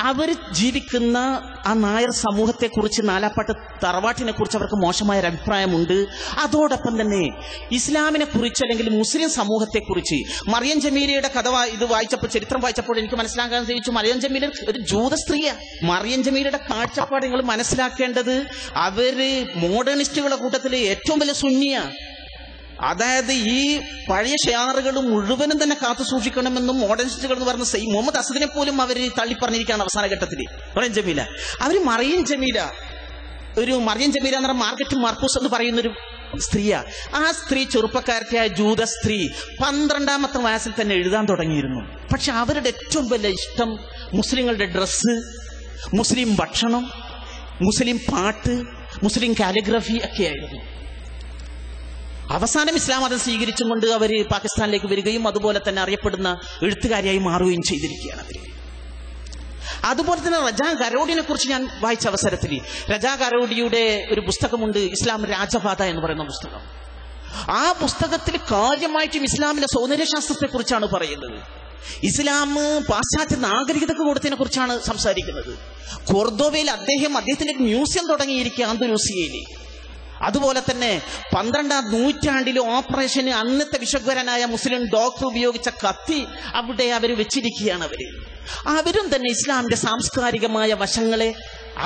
അവർ ജീവിക്കുന്ന ആ നായർ സമൂഹത്തെക്കുറിച്ച്, നാലാപ്പാട്ട് തറവാട്ടിനെ കുറിച്ച് അവർക്ക് മോശമായ ഒരു അഭിപ്രായമുണ്ട്. അതോടൊപ്പം തന്നെ ഇസ്ലാമിനെ കുറിച്ച് അല്ലെങ്കിൽ മുസ്ലിം സമൂഹത്തെക്കുറിച്ച്, മറിയം ജമീലയുടെ കഥ ഇത് വായിച്ചപ്പോൾ, ചരിത്രം വായിച്ചപ്പോൾ എനിക്ക് മനസ്സിലാക്കാൻ സാധിച്ചു, മറിയം ജമീല ഒരു ജൂത സ്ത്രീയാണ്. മറിയം ജമീലയുടെ കാഴ്ചപ്പാട് നിങ്ങൾ മനസ്സിലാക്കേണ്ടത്, അവര് മോഡേണിസ്റ്റുകളുടെ കൂട്ടത്തിൽ ഏറ്റവും വലിയ സുന്നിയാണ്. അതായത് ഈ പഴയ ഷിയാറുകൾ മുഴുവനും തന്നെ കാത്തു സൂക്ഷിക്കണമെന്നും മോഡേണിസ്റ്റുകൾ എന്ന് പറഞ്ഞ മുഹമ്മദ് അസദിനെ പോലും അവർ തള്ളിപ്പറഞ്ഞിരിക്കുകയാണ് അവസാന ഘട്ടത്തിൽ. മറിയം ജമീല, അവര് മറിയം ജമീല എന്ന് പറഞ്ഞ മാർക്കറ്റ് മർക്കൂസ് എന്ന് പറയുന്നൊരു സ്ത്രീയാ. ആ സ്ത്രീ ചെറുപ്പക്കാരത്തിയായ ജൂത സ്ത്രീ 12ാമത്തെ വയസ്സിൽ തന്നെ എഴുതാൻ തുടങ്ങിയിരുന്നു. പക്ഷെ അവരുടെ ഏറ്റവും വലിയ ഇഷ്ടം മുസ്ലിങ്ങളുടെ ഡ്രസ്സ്, മുസ്ലിം ഭക്ഷണം, മുസ്ലിം പാട്ട്, മുസ്ലിം കാലിഗ്രഫി ഒക്കെയായിരുന്നു. അവസാനം ഇസ്ലാം മതം സ്വീകരിച്ചും കൊണ്ട് അവർ പാകിസ്ഥാനിലേക്ക് വരികയും അതുപോലെ തന്നെ അറിയപ്പെടുന്ന എഴുത്തുകാരിയായി മാറുകയും ചെയ്തിരിക്കുകയാണ് അവർ. അതുപോലെ തന്നെ റജാ ഗരോഡിനെ കുറിച്ച് ഞാൻ വായിച്ച അവസരത്തിൽ, റജാ ഗരോഡിയുടെ ഒരു പുസ്തകമുണ്ട്, ഇസ്ലാം രാജപാത എന്ന് പറയുന്ന പുസ്തകം. ആ പുസ്തകത്തിൽ കാര്യമായിട്ടും ഇസ്ലാമിലെ സൗന്ദര്യശാസ്ത്രത്തെ കുറിച്ചാണ് പറയുന്നത്. ഇസ്ലാം പാശ്ചാത്യ നാഗരികതക്ക് കൊടുത്തതിനെ കുറിച്ചാണ് സംസാരിക്കുന്നത്. കോർദോവയിൽ അദ്ദേഹത്തിന്റെ മ്യൂസിയം തുടങ്ങിയിരിക്കുക, അന്തലൂസിയയിൽ. അതുപോലെ തന്നെ 12ാം നൂറ്റാണ്ടിലെ ഓപ്പറേഷന് അന്നത്തെ വിശ്വഗ്വരനായ മുസ്ലിം ഡോക്ടർ ഉപയോഗിച്ച കത്തി അവിടെ അവർ വെച്ചിരിക്കുകയാണ്. അവരും തന്നെ ഇസ്ലാമിന്റെ സാംസ്കാരികമായ വശങ്ങളെ,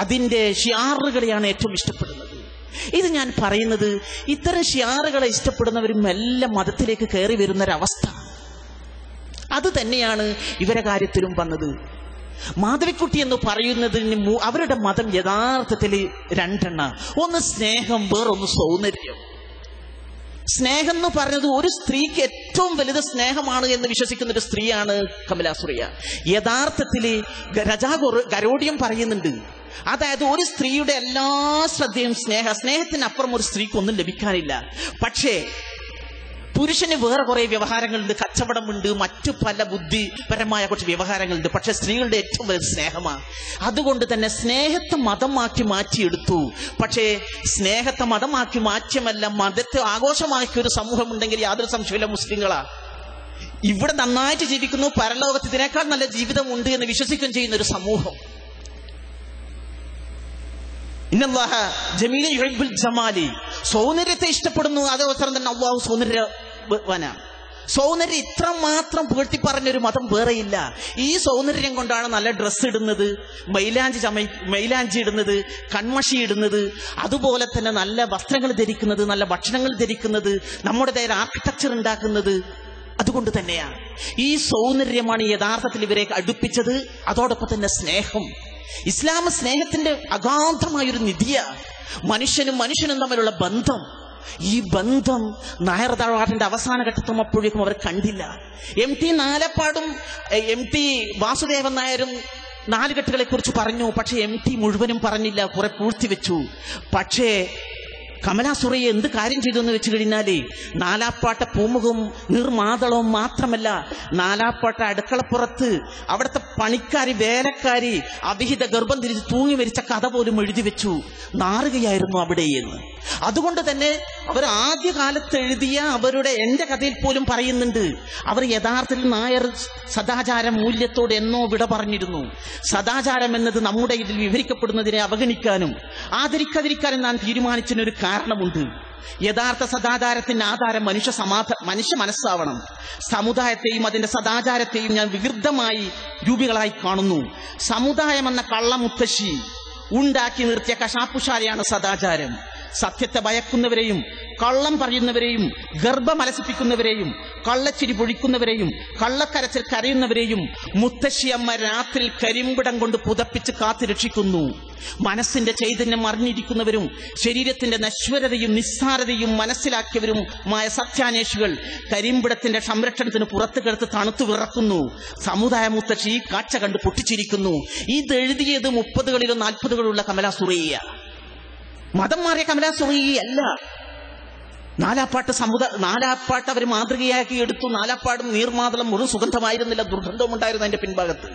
അതിന്റെ ഷിയാറുകളെയാണ് ഏറ്റവും ഇഷ്ടപ്പെടുന്നത്. ഇത് ഞാൻ പറയുന്നത്, ഇത്തരം ഷിയാറുകളെ ഇഷ്ടപ്പെടുന്നവരും എല്ലാ മതത്തിലേക്ക് കയറി വരുന്നൊരവസ്ഥ, അത് തന്നെയാണ് ഇവരെ കാര്യത്തിലും വന്നത്. മാധവിക്കുട്ടി എന്ന് പറയുന്നതിന് അവരുടെ മതം യഥാർത്ഥത്തിൽ രണ്ടെണ്ണ, ഒന്ന് സ്നേഹം, വേറൊന്ന് സൗന്ദര്യം. സ്നേഹം എന്ന് പറഞ്ഞത് ഒരു സ്ത്രീക്ക് ഏറ്റവും വലുത് സ്നേഹമാണ് എന്ന് വിശ്വസിക്കുന്ന ഒരു സ്ത്രീയാണ് കമലാ സുരയ്യ. യഥാർത്ഥത്തിൽ രജാ ഗരോഡിയം പറയുന്നുണ്ട്, അതായത് ഒരു സ്ത്രീയുടെ എല്ലാ ശ്രദ്ധയും സ്നേഹത്തിനപ്പുറം ഒരു സ്ത്രീക്ക് ഒന്നും ലഭിക്കാനില്ല. പക്ഷേ പുരുഷന് വേറെ കുറെ വ്യവഹാരങ്ങളുണ്ട്, കച്ചവടമുണ്ട്, മറ്റു പല ബുദ്ധിപരമായ കുറച്ച് വ്യവഹാരങ്ങളുണ്ട്. പക്ഷെ സ്ത്രീകളുടെ ഏറ്റവും വലിയ സ്നേഹമാണ്. അതുകൊണ്ട് തന്നെ സ്നേഹത്തെ മതമാക്കി മാറ്റിയെടുത്തു. പക്ഷേ സ്നേഹത്തെ മതമാക്കി മാറ്റിയമല്ല, മതത്തെ ആഘോഷമാക്കിയ ഒരു സമൂഹം ഉണ്ടെങ്കിൽ യാതൊരു സംശയമില്ല മുസ്ലിങ്ങളാ. ഇവിടെ നന്നായിട്ട് ജീവിക്കുന്നു, പരലോകത്ത് ഇതിനേക്കാൾ നല്ല ജീവിതമുണ്ട് എന്ന് വിശ്വസിക്കുകയും ചെയ്യുന്ന ഒരു സമൂഹം. ഇന്നല്ലാഹ ജമീലൻ യുഹിബ്ബുൽ ജമാലി, സൗന്ദര്യത്തെ ഇഷ്ടപ്പെടുന്നു. അതേപോലെ തന്നെ അല്ലാഹു സൗന്ദര്യവാനാണ്. സൗന്ദര്യം ഇത്രമാത്രം പുകഴ്ത്തി പറഞ്ഞൊരു മതം വേറെയില്ല. ഈ സൗന്ദര്യം കൊണ്ടാണ് നല്ല ഡ്രസ്സ് ഇടുന്നത്, മൈലാഞ്ചി ഇടുന്നത്, കൺമഷി ഇടുന്നത്, അതുപോലെ തന്നെ നല്ല വസ്ത്രങ്ങൾ ധരിക്കുന്നത്, നല്ല ഭക്ഷണങ്ങൾ ധരിക്കുന്നത്, നമ്മുടേതായ ആർക്കിടെക്ചർ ഉണ്ടാക്കുന്നത്. അതുകൊണ്ട് തന്നെയാണ് ഈ സൗന്ദര്യമാണ് യഥാർത്ഥത്തിൽ ഇവരെ അടുപ്പിച്ചത്. അതോടൊപ്പം തന്നെ സ്നേഹം. ഇസ്ലാം സ്നേഹത്തിന്റെ അഗാധമായൊരു നിധിയ. മനുഷ്യനും തമ്മിലുള്ള ബന്ധം, ഈ ബന്ധം നായർ തറവാട്ടിന്റെ അവസാന ഘട്ടത്തുമ്പോഴേക്കും അവർ കണ്ടില്ല. MT നാലപ്പാടും MT വാസുദേവൻ നായരും നാലുകെട്ടുകളെ കുറിച്ച് പറഞ്ഞു. പക്ഷെ MT മുഴുവനും പറഞ്ഞില്ല, കുറെ പൂഴ്ത്തിവെച്ചു. പക്ഷേ കമലാ സുരയ്യ എന്ത് കാര്യം ചെയ്തു എന്ന് വെച്ച് കഴിഞ്ഞാല്, നാലാപ്പാട്ട പൂമുഖവും നിർമാതളവും മാത്രമല്ല, നാലാപ്പാട്ട അടുക്കളപ്പുറത്ത് അവിടുത്തെ പണിക്കാരി, വേലക്കാരി അവിഹിത ഗർഭം തിരിച്ച് തൂങ്ങി മരിച്ച കഥ പോലും എഴുതി വെച്ചു. നാറുകയായിരുന്നു അവിടെ എന്ന്. അതുകൊണ്ട് തന്നെ അവർ ആദ്യകാലത്ത് എഴുതിയ എന്റെ കഥയിൽ പോലും പറയുന്നുണ്ട്, അവർ യഥാർത്ഥത്തിൽ നായർ സദാചാര മൂല്യത്തോട് എന്നോ വിട പറഞ്ഞിരുന്നു. സദാചാരം എന്നത് നമ്മുടെ ഇതിൽ വിവരിക്കപ്പെടുന്നതിനെ അവഗണിക്കാനും ആദരിക്കാതിരിക്കാനും ഞാൻ തീരുമാനിച്ചതിനൊരു കാരണമുണ്ട്. യഥാർത്ഥ സദാചാരത്തിന്റെ ആധാരം മനുഷ്യ മനസ്സാവണം. സമുദായത്തെയും അതിന്റെ സദാചാരത്തെയും ഞാൻ വികൃതമായി രൂപികളായി കാണുന്നു. സമുദായം എന്ന കള്ളമുത്തശ്ശി ഉണ്ടാക്കി നിർത്തിയ കശാപ്പുശാലയാണ് സദാചാരം. സത്യത്തെ ഭയക്കുന്നവരെയും കള്ളം പറയുന്നവരെയും ഗർഭമലസിപ്പിക്കുന്നവരെയും കള്ളച്ചിരി പൊഴിക്കുന്നവരെയും കള്ളക്കരച്ചിൽ കരയുന്നവരെയും മുത്തശ്ശിയമ്മ രാത്രി കരിമ്പിടം കൊണ്ട് പുതപ്പിച്ച് കാത്തുരക്ഷിക്കുന്നു. മനസ്സിന്റെ ചൈതന്യം അറിഞ്ഞിരിക്കുന്നവരും ശരീരത്തിന്റെ നശ്വരതയും നിസ്സാരതയും മനസ്സിലാക്കിയവരുമായ സത്യാന്വേഷികൾ കരിമ്പിടത്തിന്റെ സംരക്ഷണത്തിന് പുറത്തു കിടത്ത് തണുത്തു വിറക്കുന്നു. സമുദായ മുത്തശ്ശി ഈ കാഴ്ച കണ്ട് പൊട്ടിച്ചിരിക്കുന്നു. ഇതെഴുതിയത് 30കളിലും 40കളിലുള്ള കമലാ സുറയ്യ. മതം മാറിയ കമലാ സുറയ്യ അല്ല. നാലാപ്പാട്ട് അവർ മാതൃകയാക്കി എടുത്തു. നാലാപ്പാടും നീർമാതളം മുഴുവൻ സുഗന്ധമായിരുന്നില്ല, ദുർഗന്ധവും ഉണ്ടായിരുന്നു അതിന്റെ പിൻഭാഗത്ത്.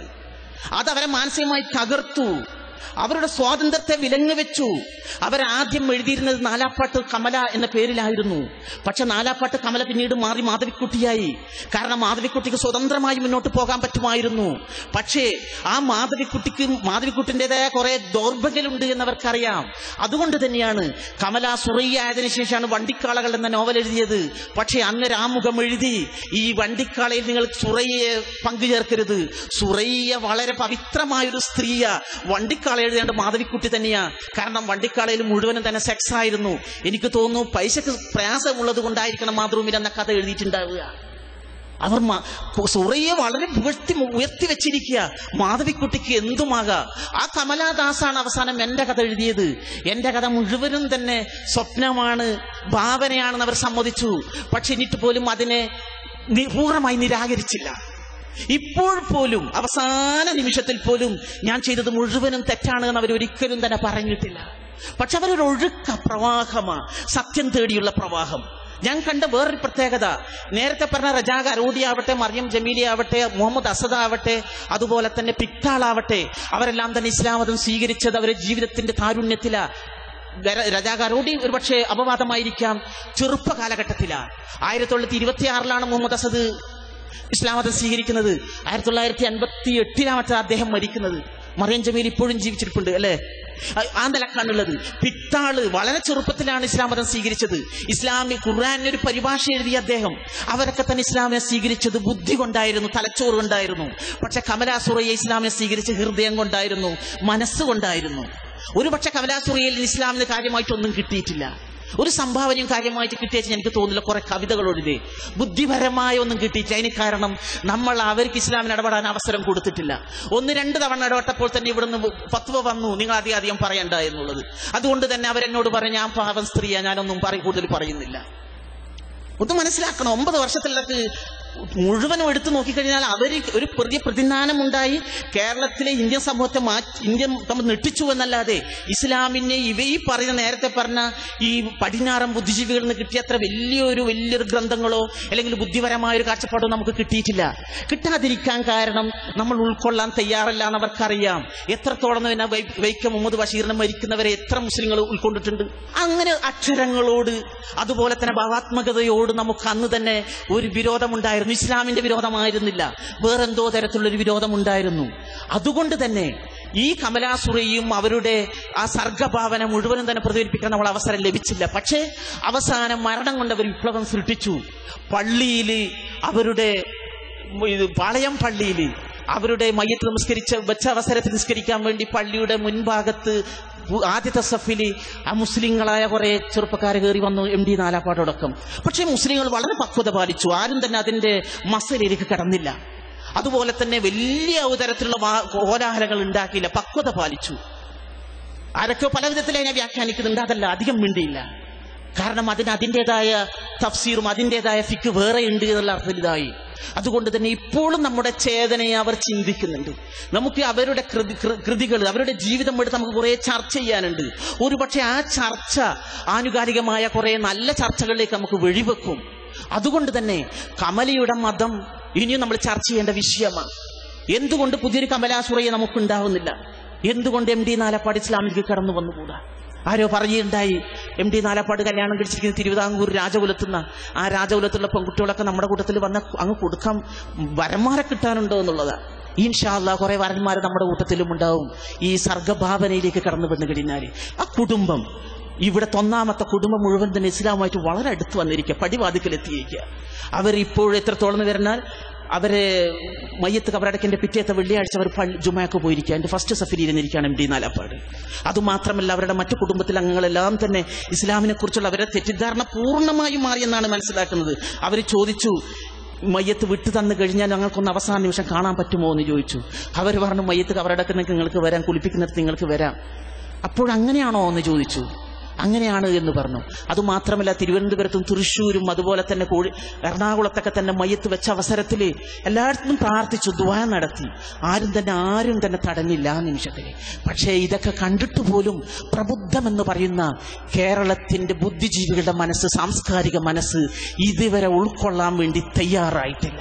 അതവരെ മാനസികമായി തകർത്തു. അവരുടെ സ്വാതന്ത്ര്യത്തെ വിലങ്ങ് വെച്ചു. അവരാദ്യം എഴുതിയിരുന്നത് നാലാപ്പാട്ട് കമല എന്ന പേരിലായിരുന്നു. പക്ഷെ നാലാപ്പാട്ട് കമല പിന്നീട് മാറി മാധവിക്കുട്ടിയായി. കാരണം മാധവിക്കുട്ടിക്ക് സ്വതന്ത്രമായി മുന്നോട്ട് പോകാൻ പറ്റുമായിരുന്നു. പക്ഷേ ആ മാധവിക്കുട്ടിൻ്റെതായ കുറെ ദൗർബല്യമുണ്ട് എന്നവർക്കറിയാം. അതുകൊണ്ട് തന്നെയാണ് കമല സുറയ്യ ആയതിനു ശേഷമാണ് വണ്ടിക്കാളകൾ എന്ന നോവൽ എഴുതിയത്. പക്ഷെ അന്ന് രാമുഖം എഴുതി, ഈ വണ്ടിക്കാളയിൽ നിങ്ങൾ സുറയ്യയെ പങ്കുചേർക്കരുത്. സുറയ്യ വളരെ പവിത്രമായൊരു സ്ത്രീയാ. വണ്ടിക്കാള എഴുതേണ്ട മാധവിക്കുട്ടി തന്നെയാ. കാരണം വണ്ടിക്കാളയിൽ മുഴുവനും തന്നെ സെക്സ് ആയിരുന്നു. എനിക്ക് തോന്നുന്നു പൈസക്ക് പ്രയാസമുള്ളത് കൊണ്ടായിരിക്കണം മാതൃഭൂമിയിൽ എന്ന കഥ എഴുതിയിട്ടുണ്ടാവുക. അവർ സുറയ്യെ വളരെ ഉയർത്തി വെച്ചിരിക്കുക. മാധവിക്കുട്ടിക്ക് എന്തുമാകാം. ആ കമലാദാസാണ് അവസാനം എന്റെ കഥ എഴുതിയത്. എന്റെ കഥ മുഴുവനും തന്നെ സ്വപ്നമാണ്, ഭാവനയാണെന്ന് അവർ സമ്മതിച്ചു. പക്ഷെ എന്നിട്ട് പോലും അതിനെ പൂർണ്ണമായി നിരാകരിച്ചില്ല. ഇപ്പോൾ പോലും അവസാന നിമിഷത്തിൽ പോലും ഞാൻ ചെയ്തത് മുഴുവനും തെറ്റാണ് എന്ന് അവർ ഒരിക്കലും തന്നെ പറഞ്ഞിട്ടില്ല. പക്ഷെ അവരൊരു ഒഴുക്ക പ്രവാഹമാണ്, സത്യം തേടിയുള്ള പ്രവാഹം. ഞാൻ കണ്ട വേറൊരു പ്രത്യേകത, നേരത്തെ പറഞ്ഞ റജാ അരോദി ആവട്ടെ, മറിയം ജമീലി ആവട്ടെ, മുഹമ്മദ് അസദ് ആവട്ടെ, അതുപോലെ തന്നെ പിക്താളാവട്ടെ, അവരെല്ലാം തന്നെ ഇസ്ലാം മതം സ്വീകരിച്ചത് അവരുടെ ജീവിതത്തിന്റെ താരുണ്യത്തിലാ. റജാ അരോദി ഒരുപക്ഷെ അപവാദമായിരിക്കാം, ചെറുപ്പ കാലഘട്ടത്തിലാണ്. 1926 മുഹമ്മദ് അസദ് ഇസ്ലാം മതം സ്വീകരിക്കുന്നത്. 1958 അദ്ദേഹം മരിക്കുന്നത്. മറിയം ജമീൽ ഇപ്പോഴും ജീവിച്ചിരിപ്പുണ്ട് അല്ലെ? ആ നിലക്കാണുള്ളത്. പിത്താള് വളരെ ചെറുപ്പത്തിലാണ് ഇസ്ലാം മതം സ്വീകരിച്ചത്. ഇസ്ലാമിക് ഖുർആനിന് പരിഭാഷ എഴുതിയ അദ്ദേഹം. അവരൊക്കെ തന്നെ ഇസ്ലാമിനെ സ്വീകരിച്ചത് ബുദ്ധി കൊണ്ടായിരുന്നു, തലച്ചോറ് കൊണ്ടായിരുന്നു. പക്ഷെ കമലാ സുറയ്യ ഇസ്ലാമിനെ സ്വീകരിച്ച് ഹൃദയം കൊണ്ടായിരുന്നു, മനസ്സുകൊണ്ടായിരുന്നു. ഒരുപക്ഷെ കമലാ സുറയ്യയിൽ ഇസ്ലാമിന് കാര്യമായിട്ടൊന്നും കിട്ടിയിട്ടില്ല. ഒരു സംഭാവനയും കാര്യമായിട്ട് കിട്ടിയെന്ന് എനിക്ക് തോന്നില്ല. കുറെ കവിതകളൊഴുതി ബുദ്ധിപരമായ ഒന്നും കിട്ടിയിട്ടില്ല. അതിന് കാരണം നമ്മൾ അവർക്ക് ഇസ്ലാമിന് ഇടപെടാൻ അവസരം കൊടുത്തിട്ടില്ല. 1-2 തവണ ഇടപെട്ടപ്പോൾ തന്നെ ഇവിടുന്ന് ഫത്വ വന്നു, നിങ്ങൾ അധികം പറയണ്ട എന്നുള്ളത്. അതുകൊണ്ട് തന്നെ അവരെന്നോട് പറഞ്ഞു, ഞാൻ പാവം സ്ത്രീയാ, ഞാനൊന്നും കൂടുതൽ പറയുന്നില്ല. ഒന്ന് മനസ്സിലാക്കണം, 9 വർഷത്തിലേക്ക് മുഴുവനും എടുത്തു നോക്കിക്കഴിഞ്ഞാൽ അവർ ഒരു പുതിയ പ്രതിജ്ഞാനമുണ്ടായി. കേരളത്തിലെ ഇന്ത്യൻ സമൂഹത്തെ ഇന്ത്യൻ നമ്മൾ നെട്ടിച്ചു എന്നല്ലാതെ ഇസ്ലാമിനെ ഈ പറയുന്ന നേരത്തെ പറഞ്ഞ ഈ പടിഞ്ഞാറൻ ബുദ്ധിജീവികളിൽ നിന്ന് കിട്ടിയ അത്ര വലിയൊരു ഗ്രന്ഥങ്ങളോ അല്ലെങ്കിൽ ബുദ്ധിപരമായൊരു കാഴ്ചപ്പാടോ നമുക്ക് കിട്ടിയിട്ടില്ല. കിട്ടാതിരിക്കാൻ കാരണം നമ്മൾ ഉൾക്കൊള്ളാൻ തയ്യാറല്ല എന്നവർക്കറിയാം. എത്രത്തോളം തന്നെ വൈക്കം മുഹമ്മദ് ബഷീറിനെ മരിക്കുന്നവരെ എത്ര മുസ്ലിങ്ങൾ ഉൾക്കൊണ്ടിട്ടുണ്ട്. അങ്ങനെ അക്ഷരങ്ങളോട് അതുപോലെ തന്നെ ഭാവാത്മകതയോട് നമുക്ക് അന്ന് തന്നെ ഒരു വിരോധമുണ്ടായിരുന്നു. ഇസ്ലാമിന്റെ വിരോധമായിരുന്നില്ല, വേറെന്തോ തരത്തിലുള്ളൊരു വിരോധമുണ്ടായിരുന്നു. അതുകൊണ്ട് തന്നെ ഈ കമലാ സുറയ്യയും അവരുടെ ആ സർഗഭാവന മുഴുവനും തന്നെ പ്രതിഫലിപ്പിക്കാൻ നമ്മൾ അവസരം ലഭിച്ചില്ല. പക്ഷേ അവസാനം മരണം കൊണ്ട് അവർ വിപ്ലവം സൃഷ്ടിച്ചു. പള്ളിയിൽ അവരുടെ പാളയം പള്ളിയിൽ അവരുടെ മയ്യത്ത് വെച്ച അവസരത്തിൽ നിസ്കരിക്കാൻ വേണ്ടി പള്ളിയുടെ മുൻഭാഗത്ത് ആദ്യത്തെ സഫിൽ ആ മുസ്ലിങ്ങളായ കുറെ ചെറുപ്പക്കാർ കയറി വന്നു, MD നാലാപ്പാടോടൊപ്പം. പക്ഷേ മുസ്ലിങ്ങൾ വളരെ പക്വത പാലിച്ചു. ആരും തന്നെ അതിന്റെ മസലിലേക്ക് കടന്നില്ല. അതുപോലെ തന്നെ വലിയ തരത്തിലുള്ള കോലാഹലങ്ങൾ ഉണ്ടാക്കിയില്ല, പക്വത പാലിച്ചു. ആരൊക്കെ പല വിധത്തിൽ അതിനെ വ്യാഖ്യാനിക്കുന്നുണ്ട്, അതല്ല അധികം മിണ്ടിയില്ല. കാരണം അതിൻ്റെതായ തഫ്സീറും അതിൻ്റെതായ ഫിക്ക് വേറെ ഉണ്ട് എന്നുള്ള അർത്ഥത്തിലായി. അതുകൊണ്ട് തന്നെ ഇപ്പോഴും നമ്മുടെ ചേതനയെ അവർ ചിന്തിക്കുന്നുണ്ട്. നമുക്ക് അവരുടെ കൃതികൾ, അവരുടെ ജീവിതം എടുത്ത് നമുക്ക് കുറെ ചർച്ച ചെയ്യാനുണ്ട്. ഒരുപക്ഷെ ആ ചർച്ച ആനുകാലികമായ കുറെ നല്ല ചർച്ചകളിലേക്ക് നമുക്ക് വഴിവെക്കും. അതുകൊണ്ട് തന്നെ കമലയുടെ മതം ഇനിയും നമ്മൾ ചർച്ച ചെയ്യേണ്ട വിഷയമാണ്. എന്തുകൊണ്ട് പുതിയൊരു കമലാ സുറയ്യ നമുക്കുണ്ടാവുന്നില്ല? എന്തുകൊണ്ട് MD നാലപ്പാട് ഇസ്ലാമിലേക്ക് കടന്നു വന്നുകൂടാ? ആരോ പറയുണ്ടായി, MD നാലപ്പാട് കല്യാണം കഴിച്ചിരിക്കുന്ന തിരുവിതാംകൂർ രാജകുലത്തുന്ന ആ രാജകുലത്തുള്ള പെൺകുട്ടികളൊക്കെ നമ്മുടെ കൂട്ടത്തിൽ വന്ന അങ്ങ് കൊടുക്കാൻ വരന്മാരെ കിട്ടാനുണ്ടോ എന്നുള്ളതാണ്. ഇൻഷാ അല്ലാഹ് കുറെ വരന്മാർ നമ്മുടെ കൂട്ടത്തിലും ഉണ്ടാവും. ഈ സർഗഭാവനയിലേക്ക് കടന്നു വന്നു കഴിഞ്ഞാൽ ആ കുടുംബം, ഇവിടുത്തെ 1ാമത്തെ കുടുംബം മുഴുവൻ തന്നെ ഇസ്ലാമായിട്ട് വളരെ അടുത്ത് വന്നിരിക്കുക, പടിവാതിക്കലെത്തിയിരിക്കുക. അവർ ഇപ്പോഴും എത്രത്തോളം വരുന്നാൽ അവര് മയ്യത്ത് കബറടക്കിന്റെ പിറ്റേത്തെ വെള്ളിയാഴ്ച അവർ ജുമാക്ക് പോയിരിക്കുക. എന്റെ ഫസ്റ്റ് സഫരിയിരുന്നിരിക്കുകയാണ് MD നാലാപ്പാട്. അതുമാത്രമല്ല, അവരുടെ മറ്റു കുടുംബത്തിലെ അംഗങ്ങളെല്ലാം തന്നെ ഇസ്ലാമിനെ കുറിച്ചുള്ള അവരുടെ തെറ്റിദ്ധാരണ പൂർണ്ണമായും മാറിയെന്നാണ് മനസ്സിലാക്കുന്നത്. അവർ ചോദിച്ചു, മയ്യത്ത് വിട്ടു തന്നു കഴിഞ്ഞാൽ ഞങ്ങൾക്കൊന്ന് അവസാന നിമിഷം കാണാൻ പറ്റുമോ എന്ന് ചോദിച്ചു. അവർ പറഞ്ഞു, മയ്യത്ത് കബറടക്കുന്നതിന് നിങ്ങൾക്ക് വരാം, കുളിപ്പിക്കുന്നിടത്ത് നിങ്ങൾക്ക് വരാം. അപ്പോഴങ്ങനെയാണോ എന്ന് ചോദിച്ചു. അങ്ങനെയാണ് എന്ന് പറഞ്ഞു. അതുമാത്രമല്ല, തിരുവനന്തപുരത്തും തൃശ്ശൂരും അതുപോലെ തന്നെ എറണാകുളത്തൊക്കെ തന്നെ മയ്യത്ത് വെച്ച അവസരത്തിൽ എല്ലായിടത്തും പ്രാർത്ഥിച്ചു, ദുആ നടത്തി. ആരും തന്നെ തടഞ്ഞില്ല ആ നിമിഷത്തിൽ. പക്ഷേ ഇതൊക്കെ കണ്ടിട്ട് പോലും പ്രബുദ്ധമെന്ന് പറയുന്ന കേരളത്തിന്റെ ബുദ്ധിജീവികളുടെ മനസ്സ്, സാംസ്കാരിക മനസ്സ് ഇതുവരെ ഉൾക്കൊള്ളാൻ വേണ്ടി തയ്യാറായിട്ടില്ല.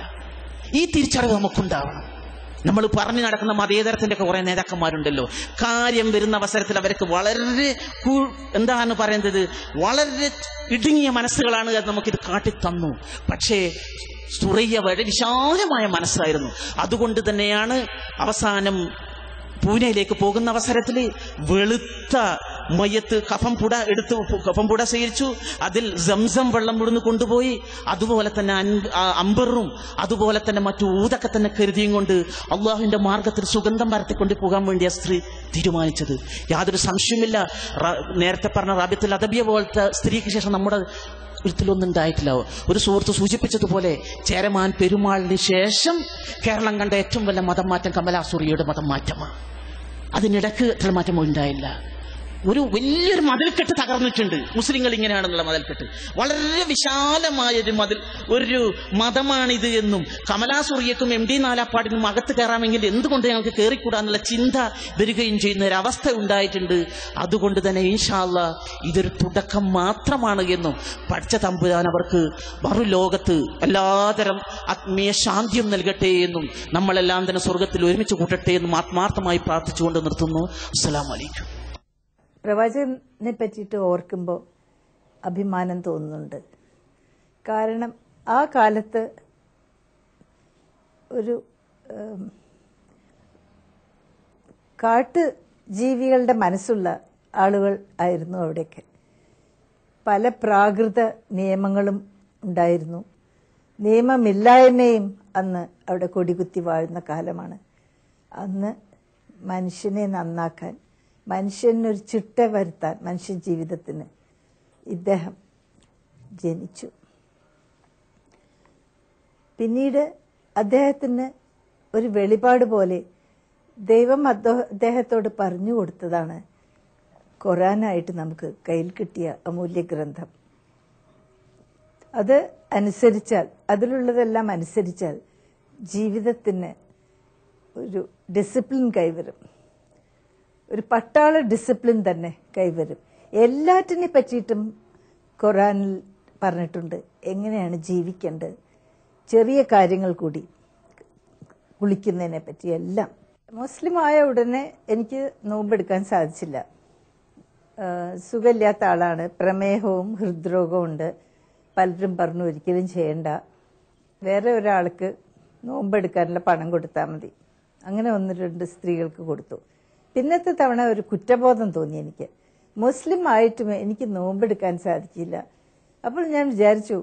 ഈ തിരിച്ചറിവ് നമുക്കുണ്ടാവണം. നമ്മൾ പറഞ്ഞു നടക്കുന്ന മതേതരത്തിന്റെ ഒക്കെ കുറെ നേതാക്കന്മാരുണ്ടല്ലോ, കാര്യം വരുന്ന അവസരത്തിൽ അവർക്ക് വളരെ എന്താണ് പറയുന്നത്, വളരെ ഇടുങ്ങിയ മനസ്സുകളാണ് നമുക്കിത് കാട്ടിത്തന്നു. പക്ഷേ സുറയ്യ വളരെ വിശാലമായ മനസ്സായിരുന്നു. അതുകൊണ്ട് തന്നെയാണ് അവസാനം പൂനെയിലേക്ക് പോകുന്ന അവസരത്തിൽ വെളുത്ത മയ്യത്ത് കഫംപുട സ്വീകരിച്ചു. അതിൽ സംസം വെള്ളം ഇവിടുന്ന് കൊണ്ടുപോയി. അതുപോലെ തന്നെ അമ്പറും അതുപോലെ തന്നെ മറ്റു ഊതൊക്കെ തന്നെ കരുതിയും കൊണ്ട് അള്ളാഹുവിന്റെ മാർഗത്തിൽ സുഗന്ധം പരത്തിക്കൊണ്ട് പോകാൻ വേണ്ടി ആ സ്ത്രീ തീരുമാനിച്ചത്. യാതൊരു സംശയമില്ല. നേരത്തെ പറഞ്ഞ റാബിത്തുൽ അദബിയ പോലത്തെ സ്ത്രീക്ക് ശേഷം നമ്മുടെ ഒരിക്കലൊന്നുണ്ടായിട്ടില്ല. ഒരു സുഹൃത്ത് സൂചിപ്പിച്ചതുപോലെ ചേരമാൻ പെരുമാളിന് ശേഷം കേരളം കണ്ട ഏറ്റവും വലിയ മതം മാറ്റം കമലാസുറിയുടെ മതം മാറ്റമാണ്. അതിനിടക്ക് അത്ര മാറ്റം ഉണ്ടായില്ല. ഒരു വലിയൊരു മതിൽക്കെട്ട് തകർന്നിട്ടുണ്ട്. മുസ്ലിങ്ങൾ ഇങ്ങനെയാണെന്നുള്ള മതിൽക്കെട്ട്, വളരെ വിശാലമായൊരു ഒരു മതമാണിത് എന്നും കമലാസുറിയക്കും MD നാലാപ്പാടിനും അകത്ത് കയറാമെങ്കിൽ എന്തുകൊണ്ട് ഞങ്ങൾക്ക് കയറിക്കൂടാന്നുള്ള ചിന്ത വരികയും ചെയ്യുന്ന ഒരവസ്ഥ ഉണ്ടായിട്ടുണ്ട്. അതുകൊണ്ട് തന്നെ ഇൻഷാ അല്ലാഹ് ഇതൊരു തുടക്കം മാത്രമാണ് എന്നും പഠിച്ച തമ്പുരാൻ അവർക്ക് മറുലോകത്ത് എല്ലാതരം ആത്മീയ ശാന്തിയും നൽകട്ടെ എന്നും നമ്മളെല്ലാം തന്നെ സ്വർഗത്തിൽ ഒരുമിച്ച് കൂട്ടട്ടെ എന്നും ആത്മാർത്ഥമായി പ്രാർത്ഥിച്ചുകൊണ്ട് നിർത്തുന്നു. അസ്സലാമു അലൈക്കും. പ്രവാചകനെ പറ്റിയിട്ട് ഓർക്കുമ്പോൾ അഭിമാനം തോന്നുന്നുണ്ട്. കാരണം ആ കാലത്ത് ഒരു കാട്ടു ജീവികളുടെ മനസ്സുള്ള ആളുകൾ ആയിരുന്നു അവിടെയൊക്കെ. പല പ്രാകൃത നിയമങ്ങളും ഉണ്ടായിരുന്നു. നിയമമില്ലായ്മയും അന്ന് അവിടെ കൊടികുത്തി വാഴുന്ന കാലമാണ്. അന്ന് മനുഷ്യനെ നന്നാക്കാൻ, മനുഷ്യനൊരു ചിട്ട വരുത്താൻ, മനുഷ്യ ജീവിതത്തിന് ഇദ്ദേഹം ജനിച്ചു. പിന്നീട് അദ്ദേഹത്തിന് ഒരു വെളിപാട് പോലെ ദൈവം അദ്ദേഹത്തോട് പറഞ്ഞു കൊടുത്തതാണ് ഖുർആനായിട്ട് നമുക്ക് കയ്യിൽ കിട്ടിയ അമൂല്യ ഗ്രന്ഥം. അത് അനുസരിച്ചാൽ, അതിലുള്ളതെല്ലാം അനുസരിച്ചാൽ ജീവിതത്തിന് ഒരു ഡിസിപ്ലിൻ കൈവരും. ഒരു പട്ടാള ഡിസിപ്ലിൻ തന്നെ കൈവരും. എല്ലാറ്റിനെ പറ്റിയിട്ടും ഖുർആനിൽ പറഞ്ഞിട്ടുണ്ട് എങ്ങനെയാണ് ജീവിക്കേണ്ടത്. ചെറിയ കാര്യങ്ങൾ കൂടി, കുളിക്കുന്നതിനെ പറ്റി എല്ലാം. മുസ്ലിമായ ഉടനെ എനിക്ക് നോമ്പെടുക്കാൻ സാധിച്ചില്ല. സുഖമില്ലാത്ത ആളാണ്, പ്രമേഹവും ഹൃദ്രോഗവും ഉണ്ട്. പലരും പറഞ്ഞു ഒരിക്കലും ചെയ്യണ്ട, വേറെ ഒരാൾക്ക് നോമ്പെടുക്കാനുള്ള പണം കൊടുത്താൽ മതി. അങ്ങനെ 1-2 സ്ത്രീകൾക്ക് കൊടുത്തു. പിന്നത്തെ തവണ ഒരു കുറ്റബോധം തോന്നി എനിക്ക്. മുസ്ലിം ആയിട്ടും എനിക്ക് നോമ്പെടുക്കാൻ സാധിക്കില്ല. അപ്പോൾ ഞാൻ വിചാരിച്ചു,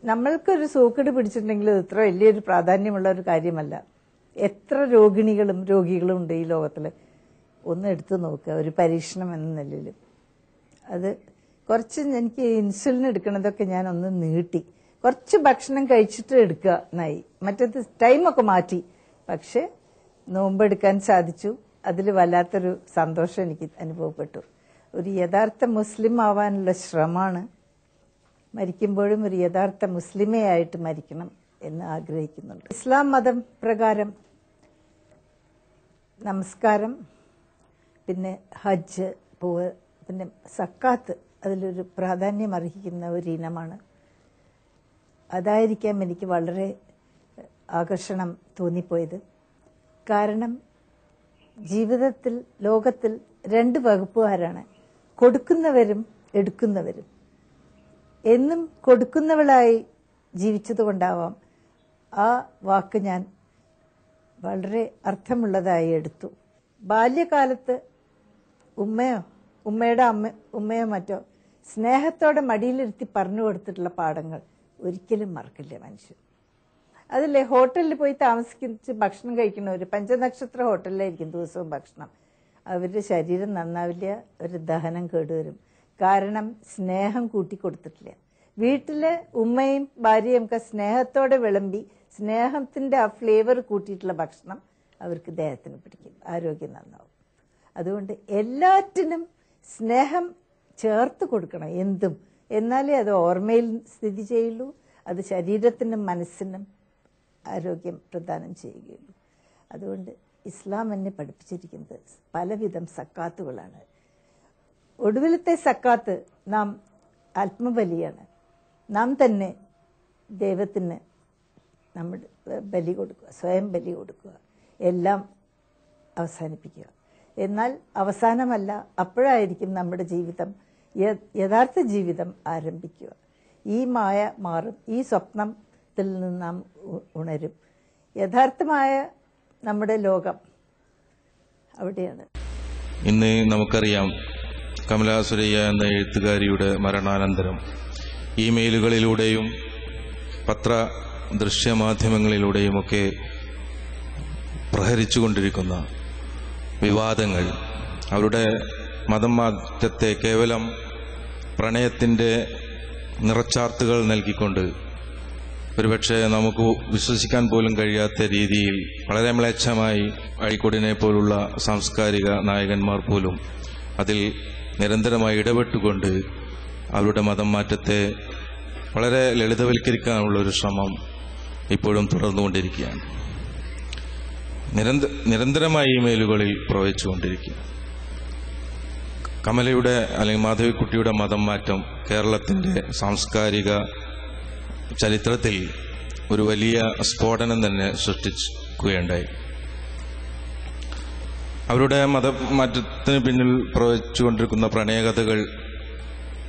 നമ്മൾക്കൊരു സൂക്കേട് പിടിച്ചിട്ടുണ്ടെങ്കിൽ ഇത് ഇത്ര വലിയൊരു പ്രാധാന്യമുള്ള ഒരു കാര്യമല്ല. എത്ര രോഗികളും ഉണ്ട് ഈ ലോകത്തിൽ. ഒന്ന് എടുത്തു നോക്കുക, ഒരു പരീക്ഷണം എന്ന നിലയിൽ. അത് കുറച്ച് എനിക്ക് ഇൻസുലിൻ എടുക്കണതൊക്കെ ഞാൻ ഒന്ന് നീട്ടി, കുറച്ച് ഭക്ഷണം കഴിച്ചിട്ട് എടുക്കുക എന്നായി. മറ്റേത് ടൈമൊക്കെ മാറ്റി. പക്ഷെ നോമ്പെടുക്കാൻ സാധിച്ചു. അതിൽ വല്ലാത്തൊരു സന്തോഷം എനിക്ക് അനുഭവപ്പെട്ടു. ഒരു യഥാർത്ഥ മുസ്ലിം ആവാനുള്ള ശ്രമമാണ്. മരിക്കുമ്പോഴും ഒരു യഥാർത്ഥ മുസ്ലിമയായിട്ട് മരിക്കണം എന്ന് ആഗ്രഹിക്കുന്നുണ്ട്. ഇസ്ലാം മതം പ്രകാരം നമസ്കാരം, പിന്നെ ഹജ്ജ് പോവ്, പിന്നെ സക്കാത്ത് അതിലൊരു പ്രാധാന്യം അർഹിക്കുന്ന ഒരു ഇനമാണ്. അതായിരിക്കാം എനിക്ക് വളരെ ആകർഷണം തോന്നിപ്പോയത്. കാരണം ജീവിതത്തിൽ, ലോകത്തിൽ 2 വകുപ്പുകാരാണ്, കൊടുക്കുന്നവരും എടുക്കുന്നവരും. എന്നും കൊടുക്കുന്നവളായി ജീവിച്ചതുകൊണ്ടാവാം ആ വാക്ക് ഞാൻ വളരെ അർത്ഥമുള്ളതായി എടുത്തു. ബാല്യകാലത്ത് ഉമ്മയോ മറ്റോ സ്നേഹത്തോടെ മടിയിലിരുത്തി പറഞ്ഞു കൊടുത്തിട്ടുള്ള പാഠങ്ങൾ ഒരിക്കലും മറക്കില്ല മനുഷ്യൻ. അതില്ലേ ഹോട്ടലിൽ പോയി താമസിച്ച് ഭക്ഷണം കഴിക്കുന്നവർ പഞ്ചനക്ഷത്ര ഹോട്ടലിലായിരിക്കും ദിവസവും ഭക്ഷണം. അവരുടെ ശരീരം നന്നാവില്ല, ഒരു ദഹനം കേടുവരും. കാരണം സ്നേഹം കൂട്ടിക്കൊടുത്തിട്ടില്ല. വീട്ടിലെ ഉമ്മയും ഭാര്യയും ഒക്കെ സ്നേഹത്തോടെ വിളമ്പി സ്നേഹത്തിന്റെ ആ ഫ്ലേവർ കൂട്ടിയിട്ടുള്ള ഭക്ഷണം അവർക്ക് ദേഹത്തിന് പിടിക്കും, ആരോഗ്യം നന്നാവും. അതുകൊണ്ട് എല്ലാറ്റിനും സ്നേഹം ചേർത്ത് കൊടുക്കണം, എന്തും. എന്നാലേ അത് ഓർമ്മയിൽ സ്ഥിതി ചെയ്യുള്ളൂ, അത് ശരീരത്തിനും മനസ്സിനും ആരോഗ്യം പ്രദാനം ചെയ്യുകയുള്ളൂ. അതുകൊണ്ട് ഇസ്ലാം എന്നെ പഠിപ്പിച്ചിരിക്കുന്നത് പലവിധം സക്കാത്തുകളാണ്. ഒടുവിലത്തെ സക്കാത്ത് നാം ആത്മബലിയാണ്. നാം തന്നെ ദൈവത്തിന് നമ്മുടെ ബലി കൊടുക്കുക, സ്വയം ബലി കൊടുക്കുക, എല്ലാം അവസാനിപ്പിക്കുക. എന്നാൽ അവസാനമല്ല, അപ്പോഴായിരിക്കും നമ്മുടെ ജീവിതം, യഥാർത്ഥ ജീവിതം ആരംഭിക്കുക. ഈ മായ മാറും, ഈ സ്വപ്നത്തിൽ നിന്ന് നാം ഉണരും. യഥാർത്ഥമായ നമ്മുടെ ലോകം അവിടെയാണ്. ഇന്ന് നമുക്കറിയാം, കമലാ സുരയ്യ എന്ന എഴുത്തുകാരിയുടെ മരണാനന്തരം ഇമെയിലുകളിലൂടെയും പത്ര ദൃശ്യമാധ്യമങ്ങളിലൂടെയുമൊക്കെ പ്രഹരിച്ചുകൊണ്ടിരിക്കുന്ന വിവാദങ്ങൾ, അവരുടെ മതം മാറ്റത്തെ കേവലം പ്രണയത്തിൻ്റെ നിറച്ചാർത്തുകൾ നൽകിക്കൊണ്ട് ഒരുപക്ഷെ നമുക്ക് വിശ്വസിക്കാൻ പോലും കഴിയാത്ത രീതിയിൽ വളരെ മ്ലേച്ഛമായി അഴീക്കോടിനെ പോലുള്ള സാംസ്കാരിക നായകന്മാർ പോലും അതിൽ നിരന്തരമായി ഇടപെട്ടുകൊണ്ട് അവരുടെ മതം മാറ്റത്തെ വളരെ ലളിതവൽക്കരിക്കാനുള്ള ഒരു ശ്രമം ഇപ്പോഴും തുടർന്നുകൊണ്ടിരിക്കുകയാണ്. നിരന്തരമായി ഇമെയിലുകളിൽ പ്രവഹിച്ചുകൊണ്ടിരിക്കുക. കമലയുടെ അല്ലെങ്കിൽ മാധവിക്കുട്ടിയുടെ മതം മാറ്റം കേരളത്തിന്റെ സാംസ്കാരിക ചരിത്രത്തിൽ ഒരു വലിയ സ്ഫോടനം തന്നെ സൃഷ്ടിക്കുകയുണ്ടായി. അവരുടെ മതമാറ്റത്തിന് പിന്നിൽ പ്രവഹിച്ചുകൊണ്ടിരിക്കുന്ന പ്രണയകഥകൾ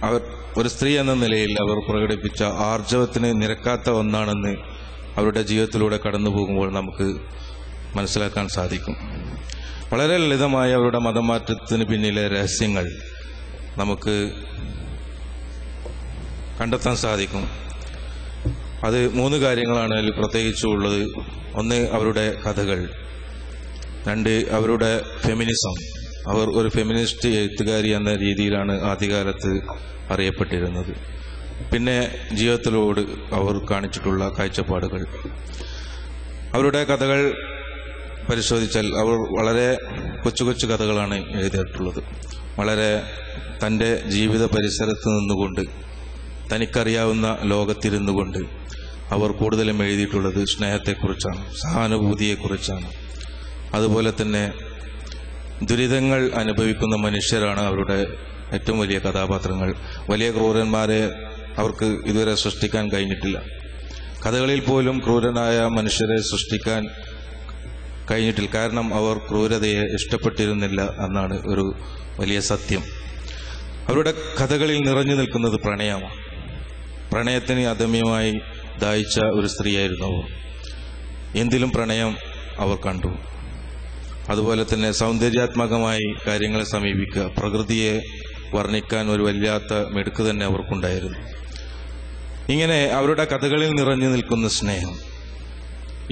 അവർ ഒരു സ്ത്രീ എന്ന നിലയിൽ അവർ പ്രകടിപ്പിച്ച ആർജവത്തിന് നിരക്കാത്ത ഒന്നാണെന്ന് അവരുടെ ജീവിതത്തിലൂടെ കടന്നു പോകുമ്പോൾ നമുക്ക് മനസ്സിലാക്കാൻ സാധിക്കും. വളരെ ലളിതമായ അവരുടെ മതമാറ്റത്തിന് പിന്നിലെ രഹസ്യങ്ങൾ നമുക്ക് കണ്ടെത്താൻ സാധിക്കും. അത് 3 കാര്യങ്ങളാണ് അതിൽ പ്രത്യേകിച്ചുള്ളത്. 1, അവരുടെ കഥകൾ. 2, അവരുടെ ഫെമിനിസം. അവർ ഒരു ഫെമിനിസ്റ്റ് എഴുത്തുകാരി എന്ന രീതിയിലാണ് ആദ്യകാലത്ത് അറിയപ്പെട്ടിരുന്നത്. പിന്നെ ജീവിതത്തിലോട് അവർ കാണിച്ചിട്ടുള്ള കാഴ്ചപ്പാടുകൾ. അവരുടെ കഥകൾ പരിശോധിച്ചാൽ അവർ വളരെ കൊച്ചു കൊച്ചു കഥകളാണ് എഴുതിയിട്ടുള്ളത്. വളരെ തൻ്റെ ജീവിത പരിസരത്ത് നിന്നുകൊണ്ട്, തനിക്കറിയാവുന്ന ലോകത്തിരുന്നു കൊണ്ട് അവർ കൂടുതലും എഴുതിയിട്ടുള്ളത് സ്നേഹത്തെക്കുറിച്ചാണ്, സഹാനുഭൂതിയെക്കുറിച്ചാണ്. അതുപോലെ തന്നെ ദുരിതങ്ങൾ അനുഭവിക്കുന്ന മനുഷ്യരാണ് അവരുടെ ഏറ്റവും വലിയ കഥാപാത്രങ്ങൾ. വലിയ ക്രൂരന്മാരെ അവർക്ക് ഇതുവരെ സൃഷ്ടിക്കാൻ കഴിഞ്ഞിട്ടില്ല. കഥകളിൽ പോലും ക്രൂരനായ മനുഷ്യരെ സൃഷ്ടിക്കാൻ കഴിഞ്ഞിട്ടില്ല. കാരണം അവർ ക്രൂരതയെ ഇഷ്ടപ്പെട്ടിരുന്നില്ല എന്നാണ് ഒരു വലിയ സത്യം. അവരുടെ കഥകളിൽ നിറഞ്ഞു നിൽക്കുന്നത് പ്രണയമാണ്. പ്രണയത്തിന് അദമ്യമായി ദാഹിച്ച ഒരു സ്ത്രീയായിരുന്നു അവർ. എന്തിലും പ്രണയം അവർ കണ്ടു. അതുപോലെ തന്നെ സൗന്ദര്യാത്മകമായി കാര്യങ്ങളെ സമീപിക്കുക, പ്രകൃതിയെ വർണ്ണിക്കാൻ ഒരു വല്ലാത്ത മിടുക്ക് തന്നെ അവർക്കുണ്ടായിരുന്നു. ഇങ്ങനെ അവരുടെ കഥകളിൽ നിറഞ്ഞു നിൽക്കുന്ന സ്നേഹം,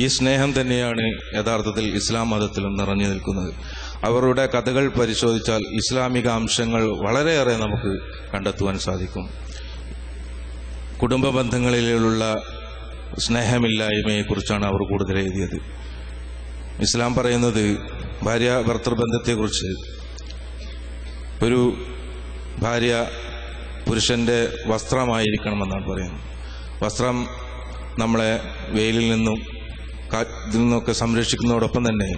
ഈ സ്നേഹം തന്നെയാണ് യഥാർത്ഥത്തിൽ ഇസ്ലാം മതത്തിലും നിറഞ്ഞു നിൽക്കുന്നത്. അവരുടെ കഥകൾ പരിശോധിച്ചാൽ ഇസ്ലാമിക അംശങ്ങൾ വളരെയേറെ നമുക്ക് കണ്ടെത്തുവാൻ സാധിക്കും. കുടുംബ ബന്ധങ്ങളിലുള്ള സ്നേഹമില്ലായ്മയെക്കുറിച്ചാണ് അവർ കൂടുതൽ എഴുതിയത്. ഇസ്ലാം പറയുന്നത് ഭാര്യ ഭർത്തൃബന്ധത്തെക്കുറിച്ച്, ഒരു ഭാര്യ പുരുഷന്റെ വസ്ത്രമായിരിക്കണമെന്നാണ് പറയുന്നത്. വസ്ത്രം നമ്മളെ വെയിലിൽ നിന്നും കാറ്റിൽ നിന്നൊക്കെ സംരക്ഷിക്കുന്നതോടൊപ്പം തന്നെ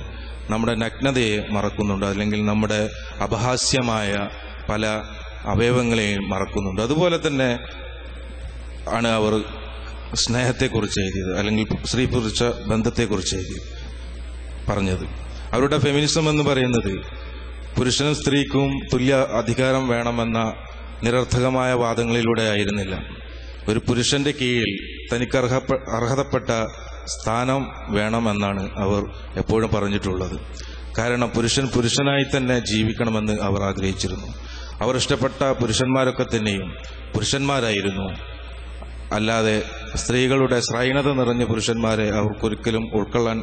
നമ്മുടെ നഗ്നതയെ മറക്കുന്നുണ്ട്, അല്ലെങ്കിൽ നമ്മുടെ അപഹാസ്യമായ പല അവയവങ്ങളെയും മറക്കുന്നുണ്ട്. അതുപോലെ തന്നെ ആണ് അവർ സ്നേഹത്തെക്കുറിച്ച് എഴുതിയത്, അല്ലെങ്കിൽ സ്ത്രീ പുരുഷ ബന്ധത്തെക്കുറിച്ച് പറഞ്ഞത്. അവരുടെ ഫെമിനിസം എന്ന് പറയുന്നത് പുരുഷനും സ്ത്രീക്കും തുല്യ അധികാരം വേണമെന്ന നിരർത്ഥകമായ വാദങ്ങളിലൂടെ ആയിരുന്നില്ല. ഒരു പുരുഷന്റെ കീഴിൽ തനിക്ക് അർഹതപ്പെട്ട സ്ഥാനം വേണമെന്നാണ് അവർ എപ്പോഴും പറഞ്ഞിട്ടുള്ളത്. കാരണം പുരുഷൻ പുരുഷനായി തന്നെ ജീവിക്കണമെന്ന് അവർ ആഗ്രഹിച്ചിരുന്നു. അവർ ഇഷ്ടപ്പെട്ട പുരുഷന്മാരൊക്കെ തന്നെയും പുരുഷന്മാരായിരുന്നു. അല്ലാതെ സ്ത്രീകളുടെ ശ്രൈണത നിറഞ്ഞ പുരുഷന്മാരെ അവർക്കൊരിക്കലും ഉൾക്കൊള്ളാൻ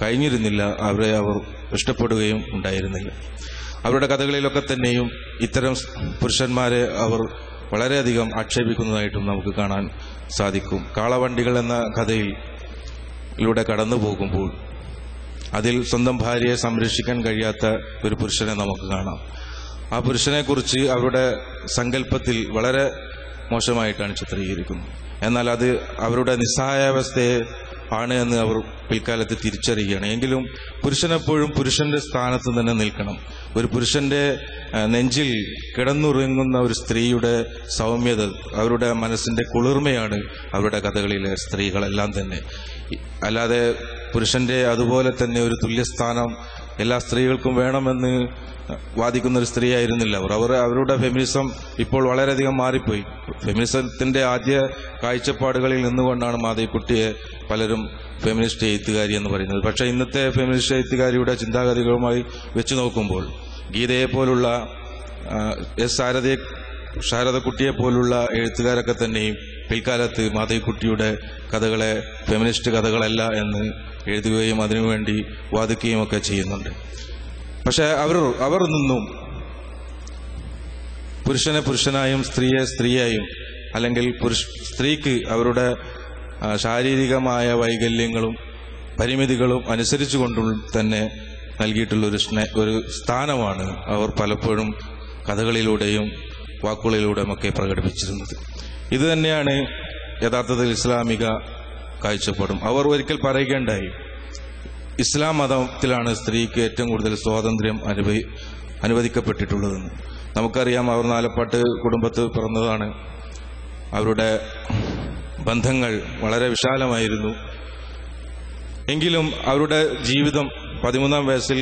കഴിഞ്ഞിരുന്നില്ല. അവരെ അവർ ഇഷ്ടപ്പെടുകയും ഉണ്ടായിരുന്നില്ല. അവരുടെ കഥകളിലൊക്കെ തന്നെയും ഇത്തരം പുരുഷന്മാരെ അവർ വളരെയധികം ആക്ഷേപിക്കുന്നതായിട്ടും നമുക്ക് കാണാൻ സാധിക്കും. കാളവണ്ടികൾ എന്ന കഥയിലൂടെ കടന്നു പോകുമ്പോൾ അതിൽ സ്വന്തം ഭാര്യയെ സംരക്ഷിക്കാൻ കഴിയാത്ത ഒരു പുരുഷനെ നമുക്ക് കാണാം. ആ പുരുഷനെക്കുറിച്ച് അവരുടെ സങ്കല്പത്തിൽ വളരെ മോശമായിട്ടാണ് ചിത്രീകരിക്കുന്നത്. എന്നാൽ അത് അവരുടെ നിസ്സഹായാവസ്ഥയെ ആണ് എന്ന് അവർ പിൽക്കാലത്ത് തിരിച്ചറിയുകയാണ്. എങ്കിലും പുരുഷനെപ്പോഴും പുരുഷന്റെ സ്ഥാനത്ത് തന്നെ നിൽക്കണം. ഒരു പുരുഷന്റെ നെഞ്ചിൽ കിടന്നുറങ്ങുന്ന ഒരു സ്ത്രീയുടെ സൗമ്യത, അവരുടെ മനസ്സിന്റെ കുളിർമയാണ് അവരുടെ കഥകളിലെ സ്ത്രീകളെല്ലാം തന്നെ. അല്ലാതെ പുരുഷന്റെ അതുപോലെ തന്നെ ഒരു തുല്യസ്ഥാനം എല്ലാ സ്ത്രീകൾക്കും വേണമെന്ന് വാദിക്കുന്ന ഒരു സ്ത്രീ ആയിരുന്നില്ല അവർ. അവരുടെ ഫെമിനിസം ഇപ്പോൾ വളരെയധികം മാറിപ്പോയി. ഫെമിനിസത്തിന്റെ ആദ്യ കാഴ്ചപ്പാടുകളിൽ നിന്നുകൊണ്ടാണ് മാധവിക്കുട്ടിയെ പലരും ഫെമിനിസ്റ്റ് എഴുത്തുകാരി എന്ന് പറയുന്നത്. പക്ഷെ ഇന്നത്തെ ഫെമിനിസ്റ്റ് എഴുത്തുകാരിയുടെ ചിന്താഗതികളുമായി വെച്ച് നോക്കുമ്പോൾ ഗീതയെ പോലുള്ള ശാരദക്കുട്ടിയെ പോലുള്ള എഴുത്തുകാരൊക്കെ തന്നെയും പിൽക്കാലത്ത് മാധവിക്കുട്ടിയുടെ കഥകളെ ഫെമിനിസ്റ്റ് കഥകളല്ല എന്ന് എഴുതുകയും അതിനുവേണ്ടി വാദിക്കുകയും ഒക്കെ ചെയ്യുന്നുണ്ട്. പക്ഷെ അവർ നിന്നും പുരുഷനെ പുരുഷനായും സ്ത്രീയെ സ്ത്രീയായും, അല്ലെങ്കിൽ സ്ത്രീക്ക് അവരുടെ ശാരീരികമായ വൈകല്യങ്ങളും പരിമിതികളും അനുസരിച്ചുകൊണ്ടും തന്നെ നൽകിയിട്ടുള്ള ഒരു സ്ഥാനമാണ് അവർ പലപ്പോഴും കഥകളിലൂടെയും വാക്കുകളിലൂടെയുമൊക്കെ പ്രകടിപ്പിച്ചിരുന്നത്. ഇത് തന്നെയാണ് യഥാർത്ഥത്തിൽ ഇസ്ലാമിക കാഴ്ചപ്പാടും. അവർ ഒരിക്കൽ പറയുകയുണ്ടായി, ഇസ്ലാം മതത്തിലാണ് സ്ത്രീക്ക് ഏറ്റവും കൂടുതൽ സ്വാതന്ത്ര്യം അനുവദിക്കപ്പെട്ടിട്ടുള്ളതെന്ന്. നമുക്കറിയാം, അവർ നാലപ്പാട്ട് കുടുംബത്തിൽ പിറന്നതാണ്. അവരുടെ ബന്ധങ്ങൾ വളരെ വിശാലമായിരുന്നു. എങ്കിലും അവരുടെ ജീവിതം 13-ാം വയസ്സിൽ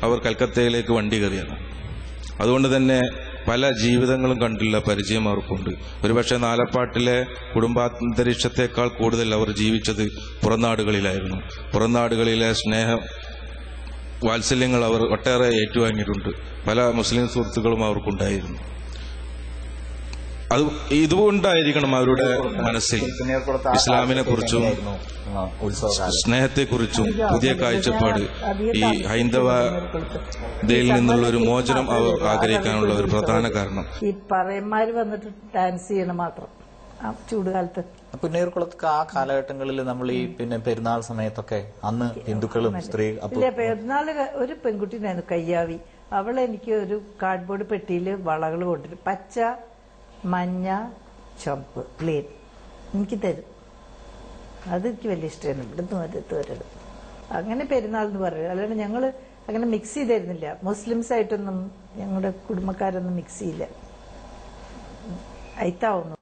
അവർ കൽക്കത്തയിലേക്ക് വണ്ടി കയറിയാണ്. അതുകൊണ്ട് തന്നെ പല ജീവിതങ്ങളും കണ്ടുള്ള പരിചയം അവർക്കുണ്ട്. ഒരുപക്ഷെ നാലപ്പാട്ടിലെ കുടുംബാന്തരീക്ഷത്തെക്കാൾ കൂടുതൽ അവർ ജീവിച്ചത് പുറംനാടുകളിലായിരുന്നു. പുറംനാടുകളിലെ വാത്സല്യങ്ങൾ അവർ ഒട്ടേറെ ഏറ്റുവാങ്ങിയിട്ടുണ്ട്. പല മുസ്ലിം സുഹൃത്തുക്കളും അവർക്കുണ്ടായിരുന്നു. അത് ഇതുകൊണ്ടായിരിക്കണം അവരുടെ മനസ്സിൽ ഇസ്ലാമിനെ കുറിച്ചും സ്നേഹത്തെക്കുറിച്ചും പുതിയ കാഴ്ചപ്പാട്, ഈ ഹൈന്ദവതയിൽ നിന്നുള്ള ഒരു മോചനം അവർ ആഗ്രഹിക്കാനുള്ള ഒരു പ്രധാന കാരണം. ഈ പറയന്മാര് വന്നിട്ട് ഡാൻസ് ചെയ്യണം മാത്രം ചൂടുകാലത്ത്. പുന്നയൂർക്കുളത്ത് ആ കാലഘട്ടങ്ങളിൽ നമ്മൾ ഈ പെരുന്നാൾ സമയത്തൊക്കെ അന്ന് ഹിന്ദുക്കളും സ്ത്രീ പെരുന്നാള് ഒരു പെൺകുട്ടിനായിരുന്നു കയ്യാവി. അവളെനിക്ക് ഒരു കാർഡ്ബോർഡ് പെട്ടിയിൽ വളകൾ കൊണ്ടുവരും. പച്ച, മഞ്ഞ, ചുവപ്പ് പ്ലെയിൻ എനിക്ക് തരും. അതെനിക്ക് വലിയ ഇഷ്ടമാണ്. ഇവിടുന്ന് മറ്റത്ത് വരരുത്. അങ്ങനെ പെരുന്നാൾ എന്ന് പറയുന്നത്. അല്ലാണ്ട് ഞങ്ങൾ അങ്ങനെ മിക്സ് ചെയ്തിരുന്നില്ല. മുസ്ലിംസ് ആയിട്ടൊന്നും ഞങ്ങളുടെ കുടുംബക്കാരൊന്നും മിക്സ് ചെയ്യില്ല. അയിത്താവുന്നു.